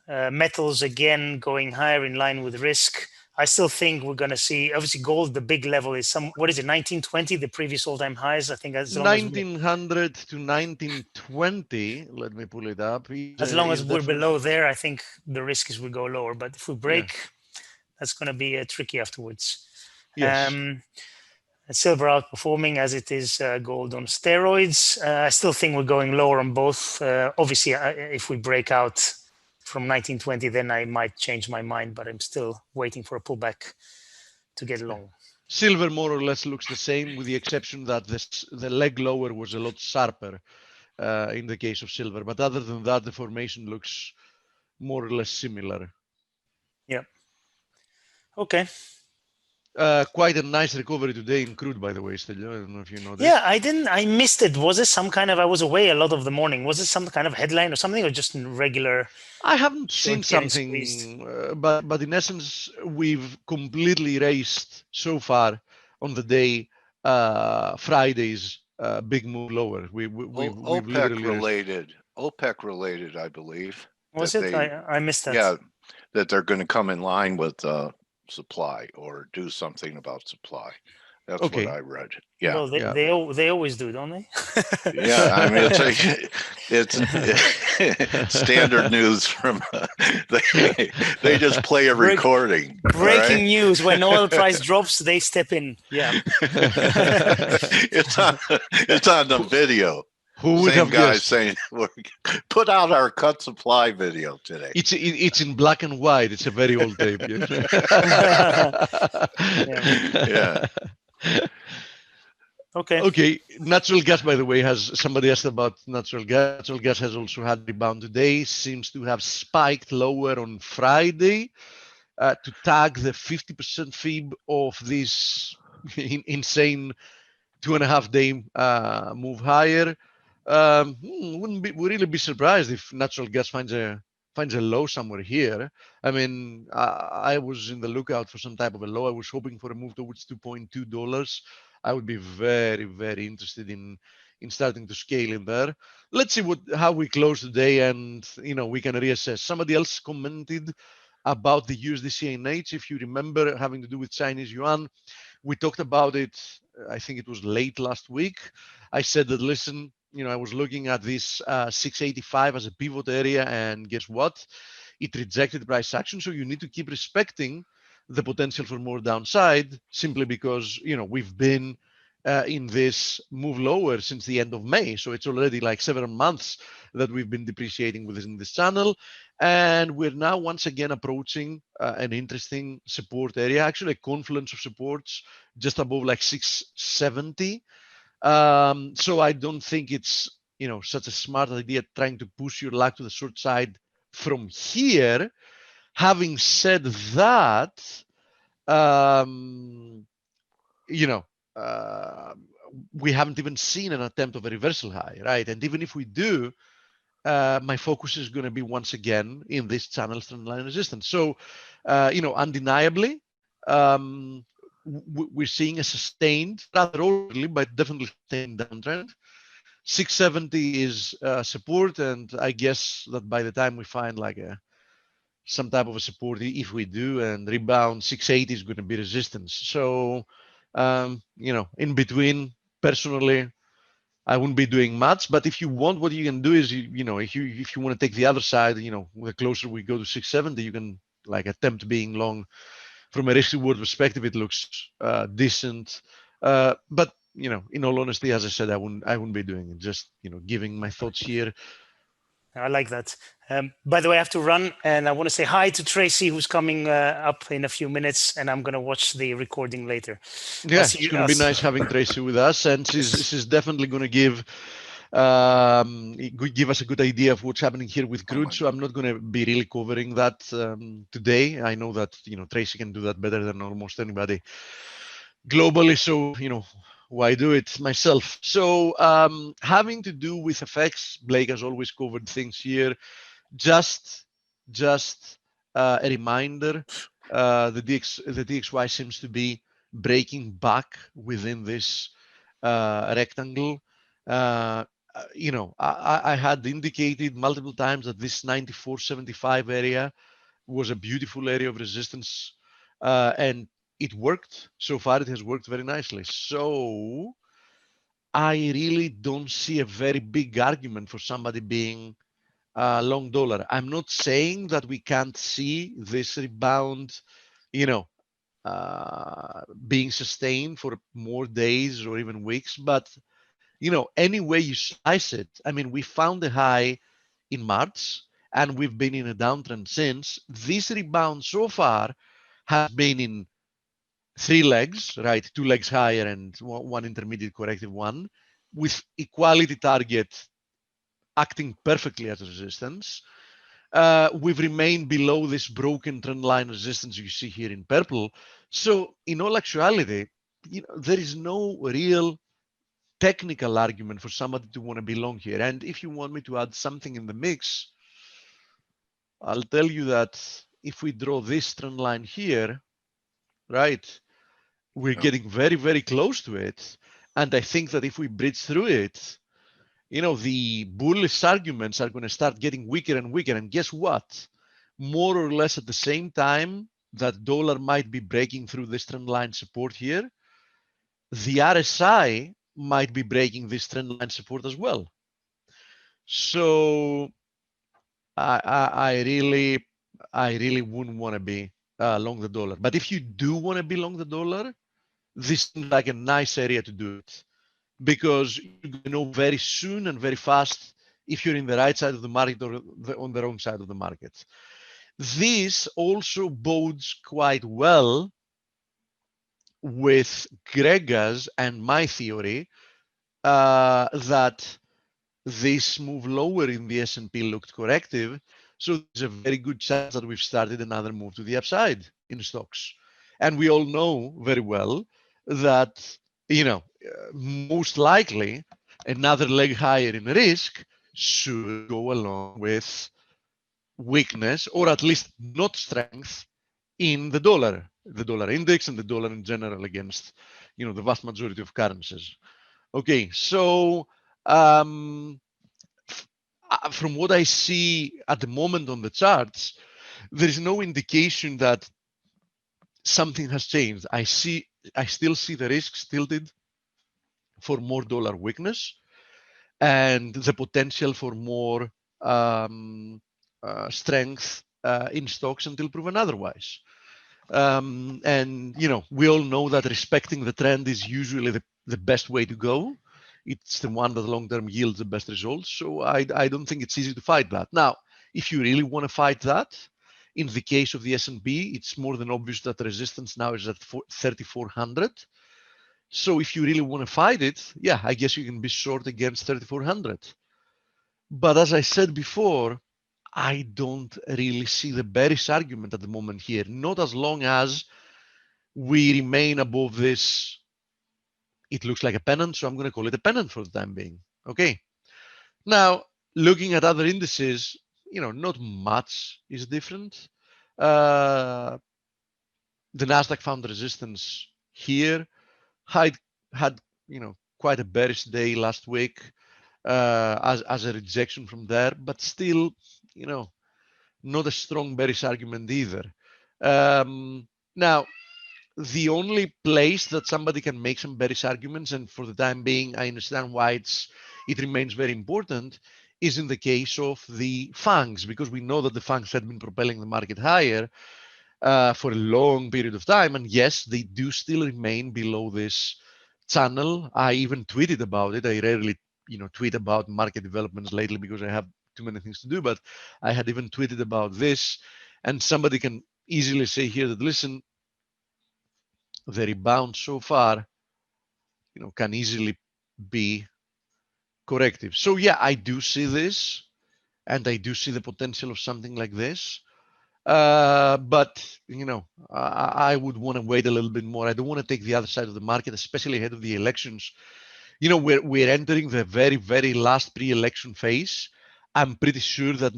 Metals again going higher in line with risk. I still think we're going to see, obviously gold, the big level is what is it, 1920, the previous all-time highs? I think as long as 1900 to 1920, let me pull it up. we're below there, I think the risk is we go lower. But if we break, that's going to be tricky afterwards. Yes. Silver outperforming as it is gold on steroids. I still think we're going lower on both. Obviously, if we break out from 1920, then I might change my mind, but I'm still waiting for a pullback to get long. Silver more or less looks the same, with the exception that the leg lower was a lot sharper in the case of silver. But other than that, the formation looks more or less similar. Yeah. Okay. Quite a nice recovery today in crude, by the way, Stelio. I don't know if you know this. Yeah, I missed it. Was it some kind of, I was away a lot of the morning. Was it some kind of headline or something, or just regular? I haven't seen getting something, but in essence, we've completely erased so far on the day Friday's big move lower. We've OPEC literally related, I believe. Was it? I missed that. Yeah, that they're going to come in line with supply or do something about supply. That's Okay. what I read. Yeah. Well, they always do, don't they? Yeah, I mean it's standard news from they just play a recording. Breaking news: when oil price drops, they step in. Yeah. It's on the video. Who would have guessed? Saying, "Put out our cut supply video today." It's in black and white. It's a very old tape. Yeah. Okay. Okay. Natural gas, by the way, somebody asked about natural gas. Natural gas has also had a rebound today. Seems to have spiked lower on Friday to tag the 50% fib of this insane 2.5-day move higher. Would really be surprised if natural gas finds a low somewhere here. I mean, I was in the lookout for some type of a low. I was hoping for a move towards $2.2. I would be very, very interested in starting to scale in there. Let's see how we close today, and we can reassess. Somebody else commented about the USD CNH, if you remember, having to do with Chinese yuan. We talked about it, I think it was late last week. I said that, listen, I was looking at this 685 as a pivot area, and guess what? It rejected price action. So you need to keep respecting the potential for more downside, simply because, we've been in this move lower since the end of May. So it's already like 7 months that we've been depreciating within this channel. And we're now once again approaching an interesting support area, actually a confluence of supports just above like 670. So I don't think it's such a smart idea trying to push your luck to the short side from here. Having said that, we haven't even seen an attempt of a reversal high, right? And even if we do, my focus is going to be once again in this channel trendline resistance. So, undeniably, we're seeing a sustained, rather orderly, but definitely sustained downtrend. 670 is support, and I guess that by the time we find like some type of a support, if we do, and rebound, 680 is going to be resistance. So, in between, personally, I wouldn't be doing much. But if you want, what you can do is, if you want to take the other side, the closer we go to 670, you can like attempt being long. From a risk reward perspective, it looks decent. But in all honesty, as I said, I wouldn't be doing it. Just giving my thoughts here. I like that. By the way, I have to run, and I want to say hi to Tracy, who's coming up in a few minutes, and I'm going to watch the recording later. Yeah, it's going to be nice having Tracy with us, and she's definitely going to give us a good idea of what's happening here with crude. So I'm not going to be really covering that today. I know that Tracy can do that better than almost anybody globally. So why do it myself? So having to do with FX, Blake has always covered things here. Just a reminder, the DXY seems to be breaking back within this rectangle. I had indicated multiple times that this 94.75 area was a beautiful area of resistance and it worked. So far, it has worked very nicely. So I really don't see a very big argument for somebody being long dollar. I'm not saying that we can't see this rebound, you know, being sustained for more days or even weeks, but any way you slice it, I mean, we found a high in March and we've been in a downtrend since. This rebound so far has been in 3 legs, right? 2 legs higher and one intermediate corrective one, with equality target acting perfectly as resistance. We've remained below this broken trend line resistance you see here in purple. So in all actuality, there is no real technical argument for somebody to want to be long here. And if you want me to add something in the mix, I'll tell you that if we draw this trend line here, right, we're getting very, very close to it. And I think that if we bridge through it, the bullish arguments are going to start getting weaker and weaker. And guess what? More or less at the same time that dollar might be breaking through this trend line support here, the RSI might be breaking this trend line support as well. So I really wouldn't want to be long the dollar. But if you do want to be long the dollar, this seems like a nice area to do it, because you're going to know very soon and very fast if you're in the right side of the market or on the wrong side of the market. This also bodes quite well with Gregor's and my theory that this move lower in the S&P looked corrective. So there's a very good chance that we've started another move to the upside in stocks. And we all know very well that, most likely another leg higher in risk should go along with weakness, or at least not strength, in the dollar index and the dollar in general against, the vast majority of currencies. Okay, so from what I see at the moment on the charts, there is no indication that something has changed. I still see the risks tilted for more dollar weakness and the potential for more strength in stocks until proven otherwise. And we all know that respecting the trend is usually the best way to go. It's the one that long-term yields the best results. So I don't think it's easy to fight that. Now, if you really want to fight that, in the case of the S&P, it's more than obvious that the resistance now is at 3,400. So if you really want to fight it, yeah, I guess you can be short against 3,400. But as I said before, I don't really see the bearish argument at the moment here, not as long as we remain above this. It looks like a pennant, so I'm going to call it a pennant for the time being. Okay. Now, looking at other indices, not much is different. The Nasdaq found resistance here. Had quite a bearish day last week as a rejection from there, but still, not a strong bearish argument either. Now, the only place that somebody can make some bearish arguments, and for the time being, I understand why it remains very important, is in the case of the FANGs, because we know that the FANGs had been propelling the market higher for a long period of time. And yes, they do still remain below this channel. I even tweeted about it. I rarely, tweet about market developments lately because I have too many things to do, but I had even tweeted about this. And somebody can easily say here that, listen, the rebound so far, can easily be corrective. So yeah, I do see this, and I do see the potential of something like this. But I would want to wait a little bit more. I don't want to take the other side of the market, especially ahead of the elections. We're entering the very, very last pre-election phase. I'm pretty sure that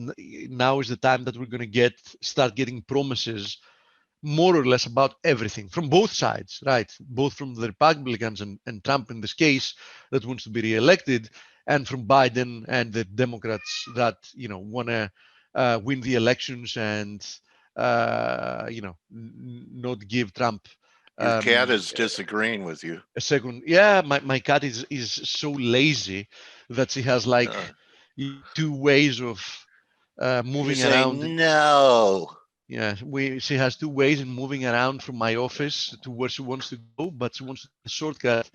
now is the time that we're going to start getting promises more or less about everything from both sides, right? Both from the Republicans and Trump in this case that wants to be re-elected, and from Biden and the Democrats that want to win the elections and not give Trump Your cat is disagreeing with you. a second. Yeah, my cat is so lazy that she has like Uh, 2 ways of you moving say around. no. Yeah, she has 2 ways in moving around from my office to where she wants to go, but she wants a shortcut,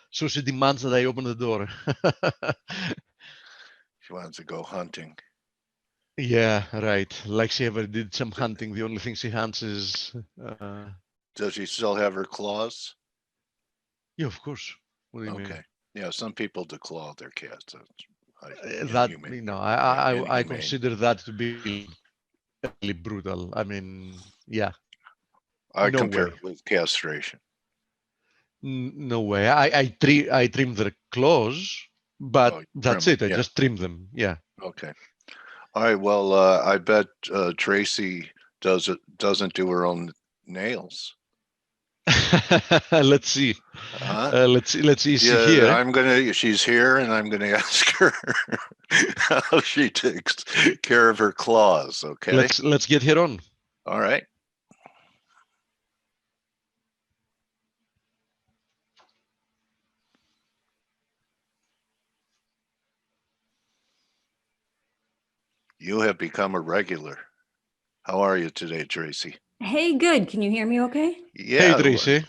so she demands that I open the door. She wants to go hunting. Yeah, right. Like she ever did some hunting. The only thing she hunts is. Does she still have her claws? Yeah, of course. What do you mean? Okay. Yeah, some people declaw their cats. That Inhumane. I Inhumane. consider that to be really brutal. I mean, yeah, I no compare way. it with castration. No way. I trim their claws, but Oh, that's trim it. I 'em, yeah. just trim them. Yeah. Okay. All right. Well, I bet Tracy doesn't do her own nails. Let's see. Huh? Let's see. Is she Yeah, here? she's here, and I'm gonna ask her how she takes care of her claws. Okay. Let's get her on. All right. You have become a regular. How are you today, Tracy? Hey, good. Can you hear me okay? Yeah. Hey, Tracy.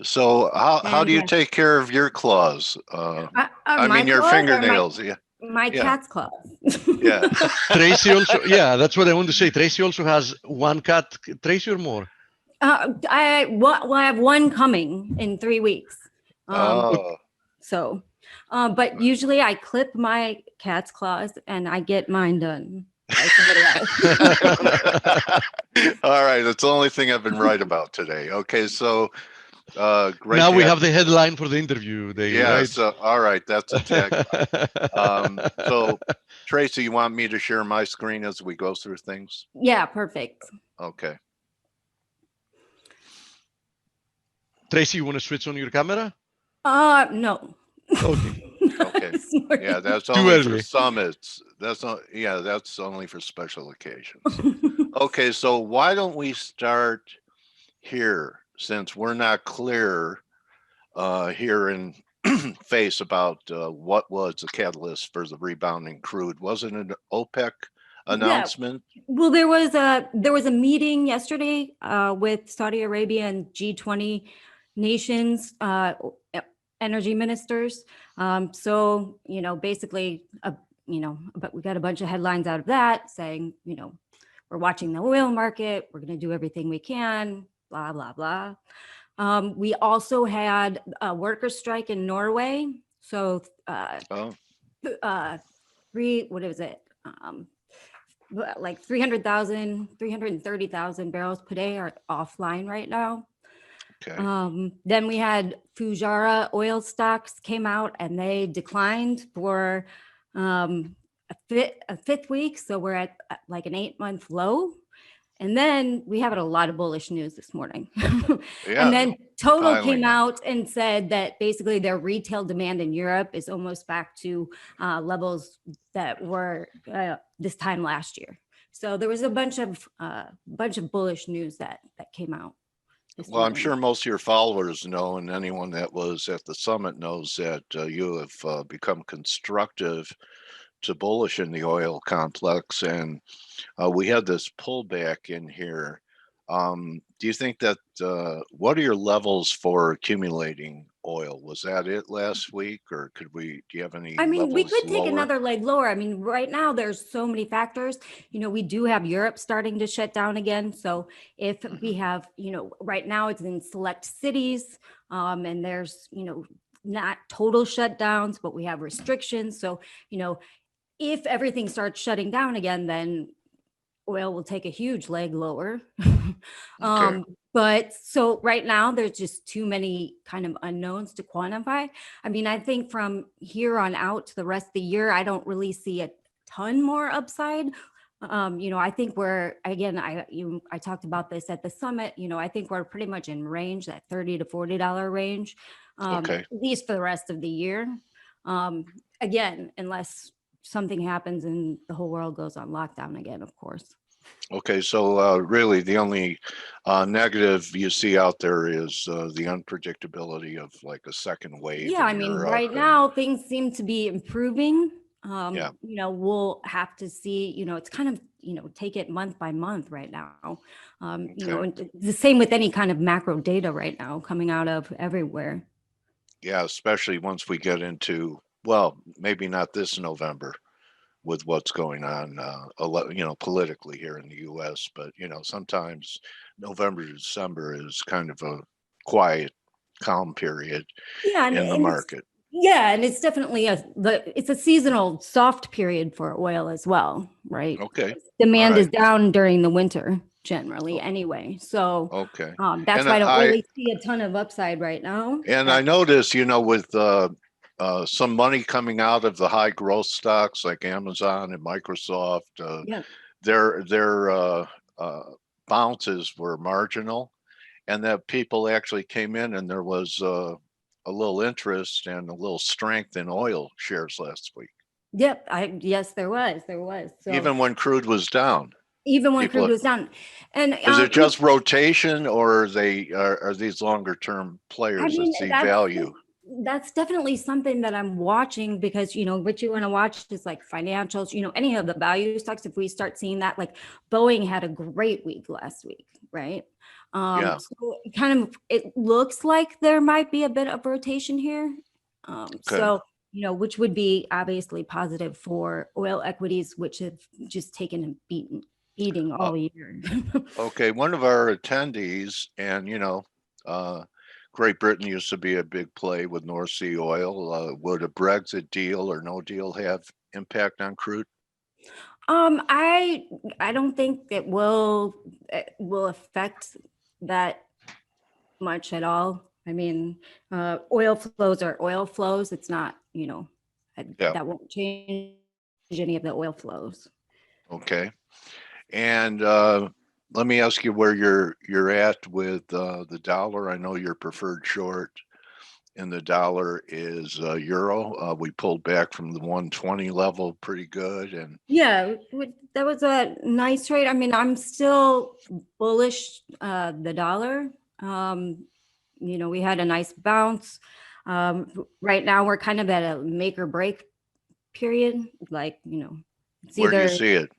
So how do you Fantastic. take care of your claws? I My mean your claws or fingernails. Yeah. my Yeah. cat's claws. Yeah. Tracy also, yeah, that's what I want to say. Tracy also has 1 cat. Tracy or more? I have one coming in 3 weeks. Oh. So, but usually I clip my cat's claws and I get mine done by somebody else. All right. That's the only thing I've been right about today. Okay. So great. Now to we have have the headline for the interview, Dale, Yeah. right? So all right. That's a tagline. So Tracy, you want me to share my screen as we go through things? Yeah, perfect. Okay. Tracy, you want to switch on your camera? No. Okay. Okay. This morning. Yeah, that's Too only for early. summits. That's not. Yeah, that's only for special occasions. Okay, so why don't we start here, since we're not clear here in face about what was the catalyst for the rebounding crude? Wasn't it an OPEC announcement? Well, there was a meeting yesterday with Saudi Arabia and G20 nations energy ministers. So basically, but we got a bunch of headlines out of that saying, we're watching the oil market. We're going to do everything we can. Blah blah blah. We also had a worker strike in Norway. So what is it? Like 330,000 barrels per day are offline right now. Okay. Then we had Fujara Oil Stocks came out and they declined for a fifth week. So we're at like an 8-month low. And then we have a lot of bullish news this morning. Yeah, and then Total piling came on. out and said that basically their retail demand in Europe is almost back to levels that were this time last year. So there was a bunch of bullish news that came out. Well, I'm sure most of your followers know, and anyone that was at the summit knows that you have become constructive to bullish in the oil complex, and we had this pullback in here. Do you think that what are your levels for accumulating oil? Was that it last week, or do you have any? I mean, we levels could take lower? another leg lower. I mean, right now there's so many factors. We do have Europe starting to shut down again. So if we have, right now it's in select cities, and there's, not total shutdowns, but we have restrictions. So, if everything starts shutting down again, then oil will take a huge leg lower. Okay. But so right now there's just too many kind of unknowns to quantify. I mean, I think from here on out to the rest of the year, I don't really see a ton more upside. I think we're, again, I talked about this at the summit, I think we're pretty much in range, that $30 to $40 range, Okay. at least for the rest of the year. Again, unless something happens and the whole world goes on lockdown again, of course. Okay, so really the only negative you see out there is the unpredictability of like a second wave Yeah, I in mean, Europe. right now things seem to be improving. Yeah. We'll have to see, it's kind of, take it month by month right now. Okay. And the same with any kind of macro data right now coming out of everywhere. Yeah, especially once we get into, well, maybe not this November with what's going on, politically here in the U.S. But sometimes November to December is kind of a quiet, calm period Yeah, in the market. and it's definitely it's a seasonal soft period for oil as well, right? Okay. Demand All is right. down during the winter generally anyway. So Okay. that's And why I don't really see a ton of upside right now. And I noticed, with some money coming out of the high growth stocks like Amazon and Microsoft, Yeah. their bounces were marginal, and that people actually came in and there was a little interest and a little strength in oil shares last week. Yep. Yes, there was. So Even when crude was down. even when people crude was down, and Is it just rotation, or are these longer term players I mean, that see value? that's definitely something that I'm watching because, what you want to watch is like financials, any of the value stocks. If we start seeing that, like Boeing had a great week last week, right? Yeah. So it looks like there might be a bit of rotation here. So, which would be obviously positive for oil equities, which have just taken a beating all year. Okay, one of our attendees, and Great Britain used to be a big play with North Sea oil. Would a Brexit deal or no deal have impact on crude? I don't think it will affect that much at all. I mean, oil flows are oil flows. It's not, that won't change any of the oil flows. Okay, and let me ask you where you're at with the dollar. I know your preferred short in the dollar is euro. We pulled back from the 120 level pretty good, and yeah, that was a nice trade. I mean, I'm still bullish the dollar. We had a nice bounce. Right now we're kind of at a make or break period. Like, it's where do you either see it?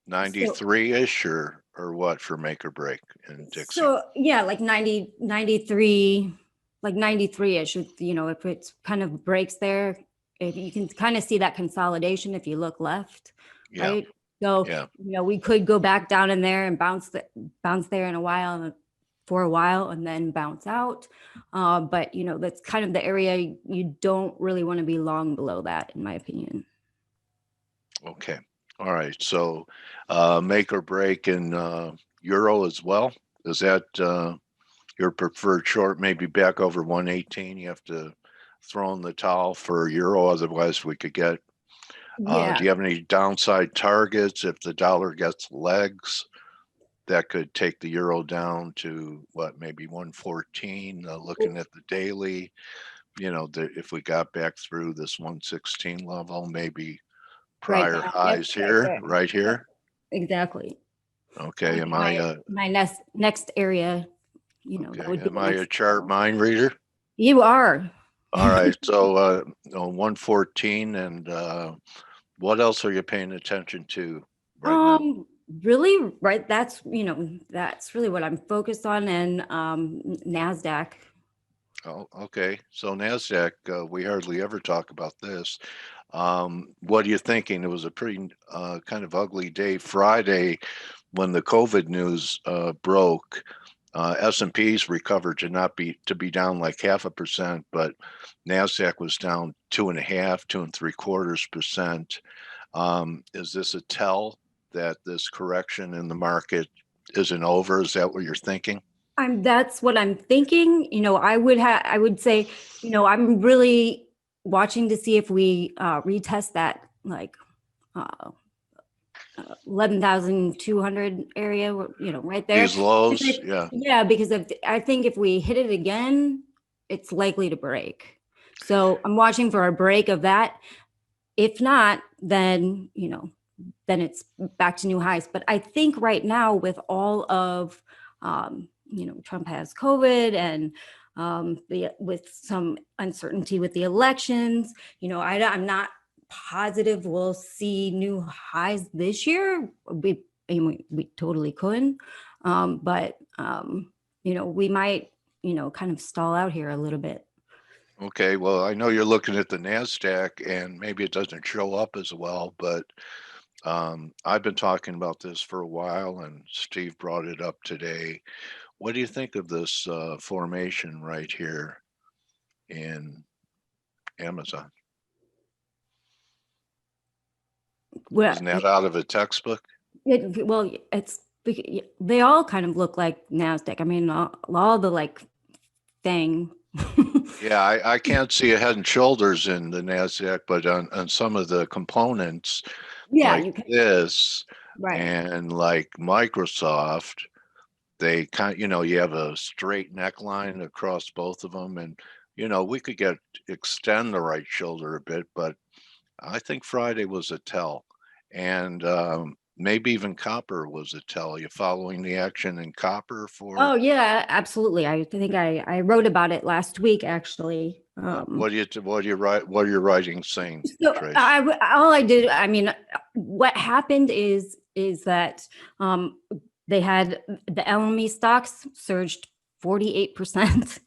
93-ish or what for make or break in Dixie? So yeah, like 93, like 93-ish, if it's kind of breaks there, if you can kind of see that consolidation if you look left, right? So, we could go back down in there and bounce there for a while and then bounce out. But that's kind of the area you don't really want to be long below that, in my opinion. Okay. All right. So make or break in euro as well. Is that your preferred short? Maybe back over 118. You have to throw in the towel for euro. Otherwise, we could get. Do you have any downside targets if the dollar gets legs? That could take the euro down to what, maybe 114. Looking at the daily, if we got back through this 116 level, maybe prior highs here, right here. Exactly. Okay. Am I my next area? That would be am I a chart mind reader? You are. All right. So 114, and what else are you paying attention to right now? Really, right? That's really what I'm focused on, and NASDAQ. Oh, okay. So NASDAQ, we hardly ever talk about this. What are you thinking? It was a pretty kind of ugly day Friday when the COVID news broke. S&P's recovered to be down like 0.5%, but NASDAQ was down 2.5%, 2.75%. Is this a tell that this correction in the market isn't over? Is that what you're thinking? That's what I'm thinking. I would say, I'm really watching to see if we retest that like 11,200 area, right there. These lows, yeah, because I think if we hit it again, it's likely to break. So I'm watching for a break of that. If not, then then it's back to new highs. But I think right now with all of, Trump has COVID and with some uncertainty with the elections, I'm not positive we'll see new highs this year. We totally could, but we might, kind of stall out here a little bit. Okay, well, I know you're looking at the NASDAQ and maybe it doesn't show up as well, but I've been talking about this for a while and Steve brought it up today. What do you think of this formation right here in Amazon? Well, Isn't that out of a textbook? they all kind of look like NASDAQ. I mean, all the like thing. Yeah, I can't see a head and shoulders in the NASDAQ, but on some of the components, Yeah, like this right. and like Microsoft, they you have a straight neckline across both of them, and we could extend the right shoulder a bit, but I think Friday was a tell, and maybe even copper was a tell. You following the action in copper for? Oh yeah, absolutely. I think I wrote about it last week, actually. What are your writings saying, So Trace? what happened is that they had the LME stocks surged 48%.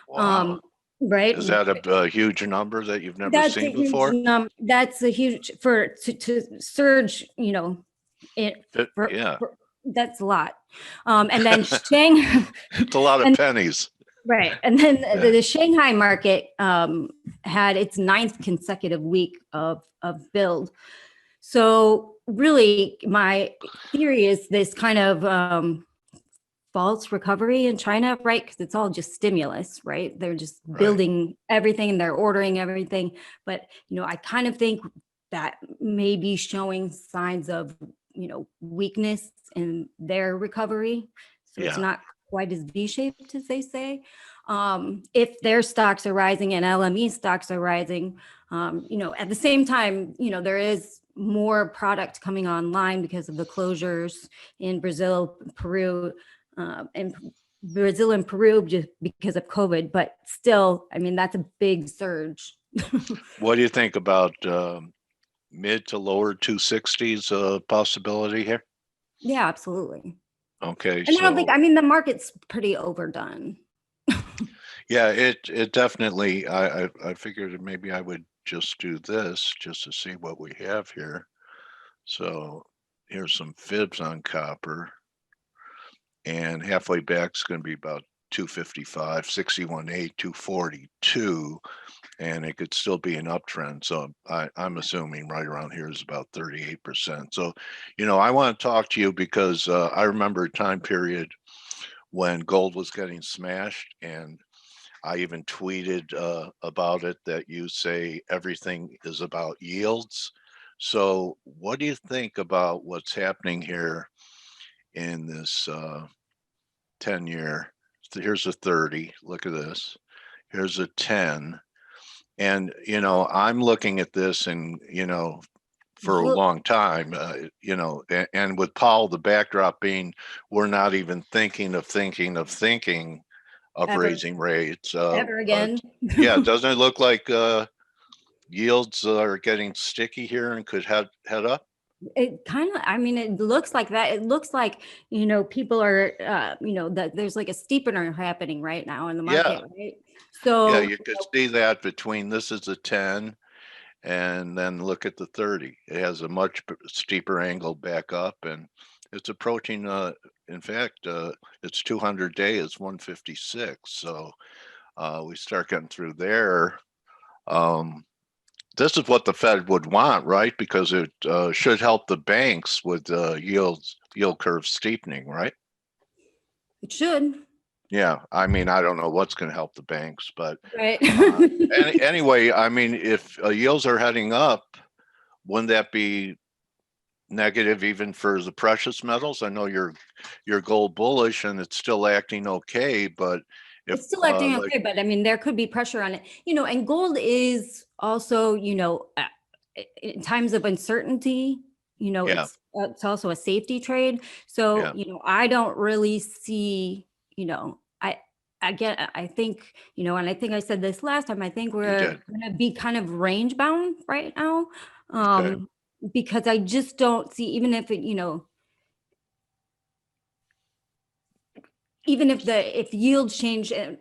Wow. Right. Is that a huge number that you've never That's seen a huge before? That's a huge to surge, Yeah. that's a lot. And then Shanghai, It's a lot of pennies. right. And then Yeah. the Shanghai market had its 9th consecutive week of build. So really, my theory is this kind of false recovery in China, right? Because it's all just stimulus, right? They're just building everything and they're ordering everything. But, I kind of think that may be showing signs of, weakness in their recovery. So it's not quite as V-shaped as they say. If their stocks are rising and LME stocks are rising, at the same time, there is more product coming online because of the closures in Brazil, Peru, just because of COVID, but still, that's a big surge. What do you think about mid to lower 260s possibility here? Yeah, absolutely. Okay. And I don't think, the market's pretty overdone. Yeah, it definitely, I figured maybe I would just do this just to see what we have here. So here's some fibs on copper. And halfway back is going to be about 255, 61.8, 242, and it could still be an uptrend. So I'm assuming right around here is about 38%. So, I want to talk to you because I remember a time period when gold was getting smashed, and I even tweeted about it that you say everything is about yields. So what do you think about what's happening here in this 10-year? Here's a 30. Look at this. Here's a 10. And, I'm looking at this and, for a long time, and with Powell, the backdrop being, we're not even thinking of Ever. raising rates. Ever again. Yeah, doesn't it look like yields are getting sticky here and could head up? It kind of, it looks like that. It looks like, people are, that there's like a steepener happening right now in the market, right? So yeah, you could see that between this is a 10 and then look at the 30. It has a much steeper angle back up and it's approaching, in fact, its 200-day is 156. So we start getting through there. This is what the Fed would want, right? Because it should help the banks with yield curve steepening, right? it should. Yeah, I don't know what's going to help the banks, but Right. anyway, if yields are heading up, wouldn't that be negative even for the precious metals? I know you're gold bullish and it's still acting okay, but it's still acting okay, but there could be pressure on it, and gold is also, in times of uncertainty, Yeah. it's also a safety trade. So, Yeah. I don't really see, I think, and I think I said this last time, I think You we're did. going to be kind of range bound right now. Okay. Because I just don't see, even if if yields change and,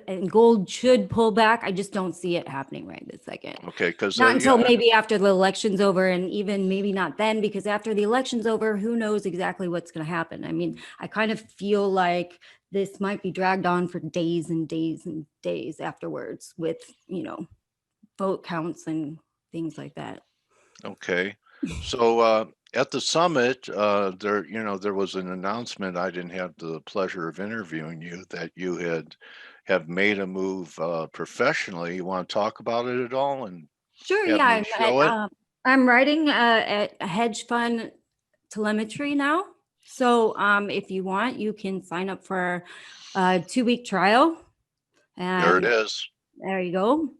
and gold should pull back, I just don't see it happening right this second. Okay. Because Not until maybe after the election's over, and even maybe not then, because after the election's over, who knows exactly what's going to happen. I mean, I kind of feel like this might be dragged on for days and days and days afterwards with, vote counts and things like that. Okay. So at the summit, there was an announcement. I didn't have the pleasure of interviewing you, that you have made a move professionally. You want to talk about it at all and Sure. have Yeah. me show it? I'm writing a hedge fund telemetry now. So if you want, you can sign up for a 2-week trial. There it And is. there you go.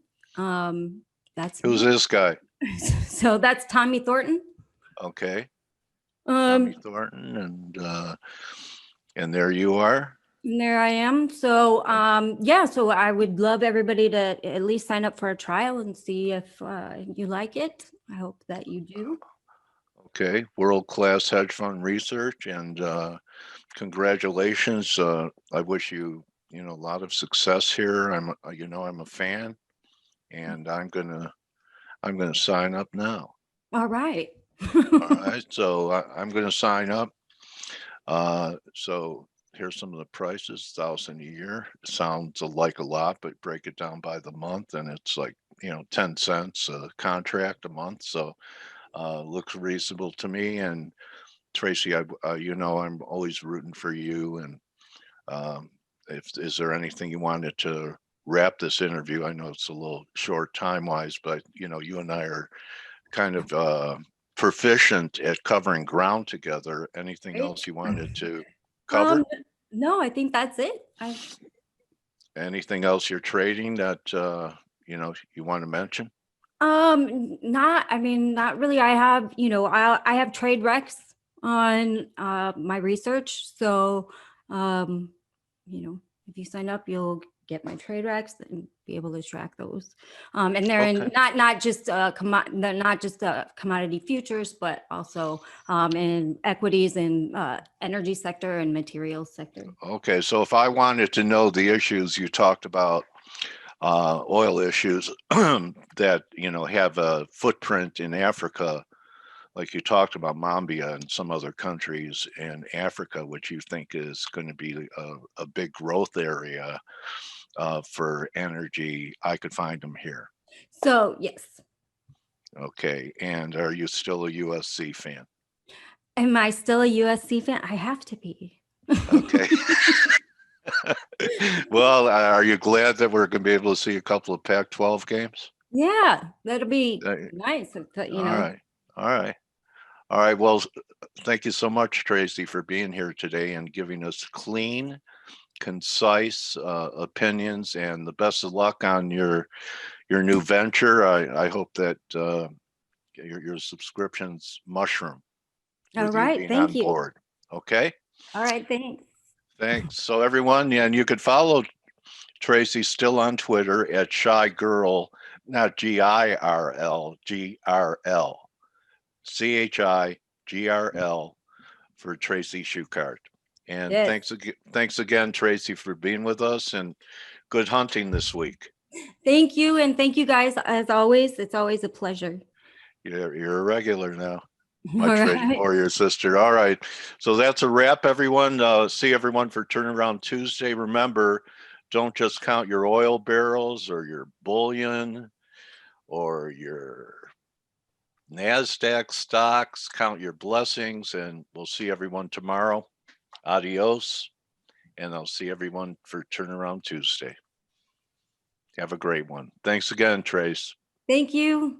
That's Who's me. this guy? So that's Tommy Thornton. Okay. Tommy Um, Thornton, and there you are. and there I am. So yeah, so I would love everybody to at least sign up for a trial and see if you like it. I hope that you do. Okay. World-class hedge fund research, and congratulations. I wish you, a lot of success here. I'm a fan, and I'm gonna sign up now. All right. All right. So I'm gonna sign up. So here's some of the prices. 1,000 a year sounds like a lot, but break it down by the month, and it's like 10 cents a contract a month. So looks reasonable to me. And Tracy, I'm always rooting for you. And is there anything you wanted to wrap this interview? I know it's a little short time wise, but you and I are kind of proficient at covering ground together. Anything Great. else you wanted to cover? No, I think that's it. Anything else you're trading that you want to mention? Not really. I have, I have trade recs on my research. So, if you sign up, you'll get my trade recs and be able to track those. And they're in Okay. not just they're not just commodity futures, but also in equities and energy sector and materials sector. Okay, so if I wanted to know the issues you talked about, oil issues that have a footprint in Africa, like you talked about Mambia and some other countries in Africa, which you think is going to be a big growth area for energy, I could find them here. So yes. Okay, and are you still a USC fan? Am I still a USC fan? I have to be. Okay. Well, are you glad that we're going to be able to see a couple of Pac-12 games? Yeah, that'll be Uh, nice. All right. All right. All right. Well, thank you so much, Tracy, for being here today and giving us clean, concise opinions, and the best of luck on your new venture. I hope that your subscriptions mushroom All with you right, being thank on you. board. Okay. All right, thanks. Thanks. So everyone, yeah, and you could follow Tracy still on Twitter at Shy Girl, not GIRL, GRL, CHIGRL for Tracy Schuchart. And Yes. thanks again, Tracy, for being with us, and good hunting this week. Thank you, and thank you guys as always. It's always a pleasure. You're a regular now. My All trading right. warrior sister. All right. So that's a wrap, everyone. See everyone for Turnaround Tuesday. Remember, don't just count your oil barrels or your bullion or your NASDAQ stocks. Count your blessings, and we'll see everyone tomorrow. Adios. And I'll see everyone for Turnaround Tuesday. Have a great one. Thanks again, Trace. Thank you.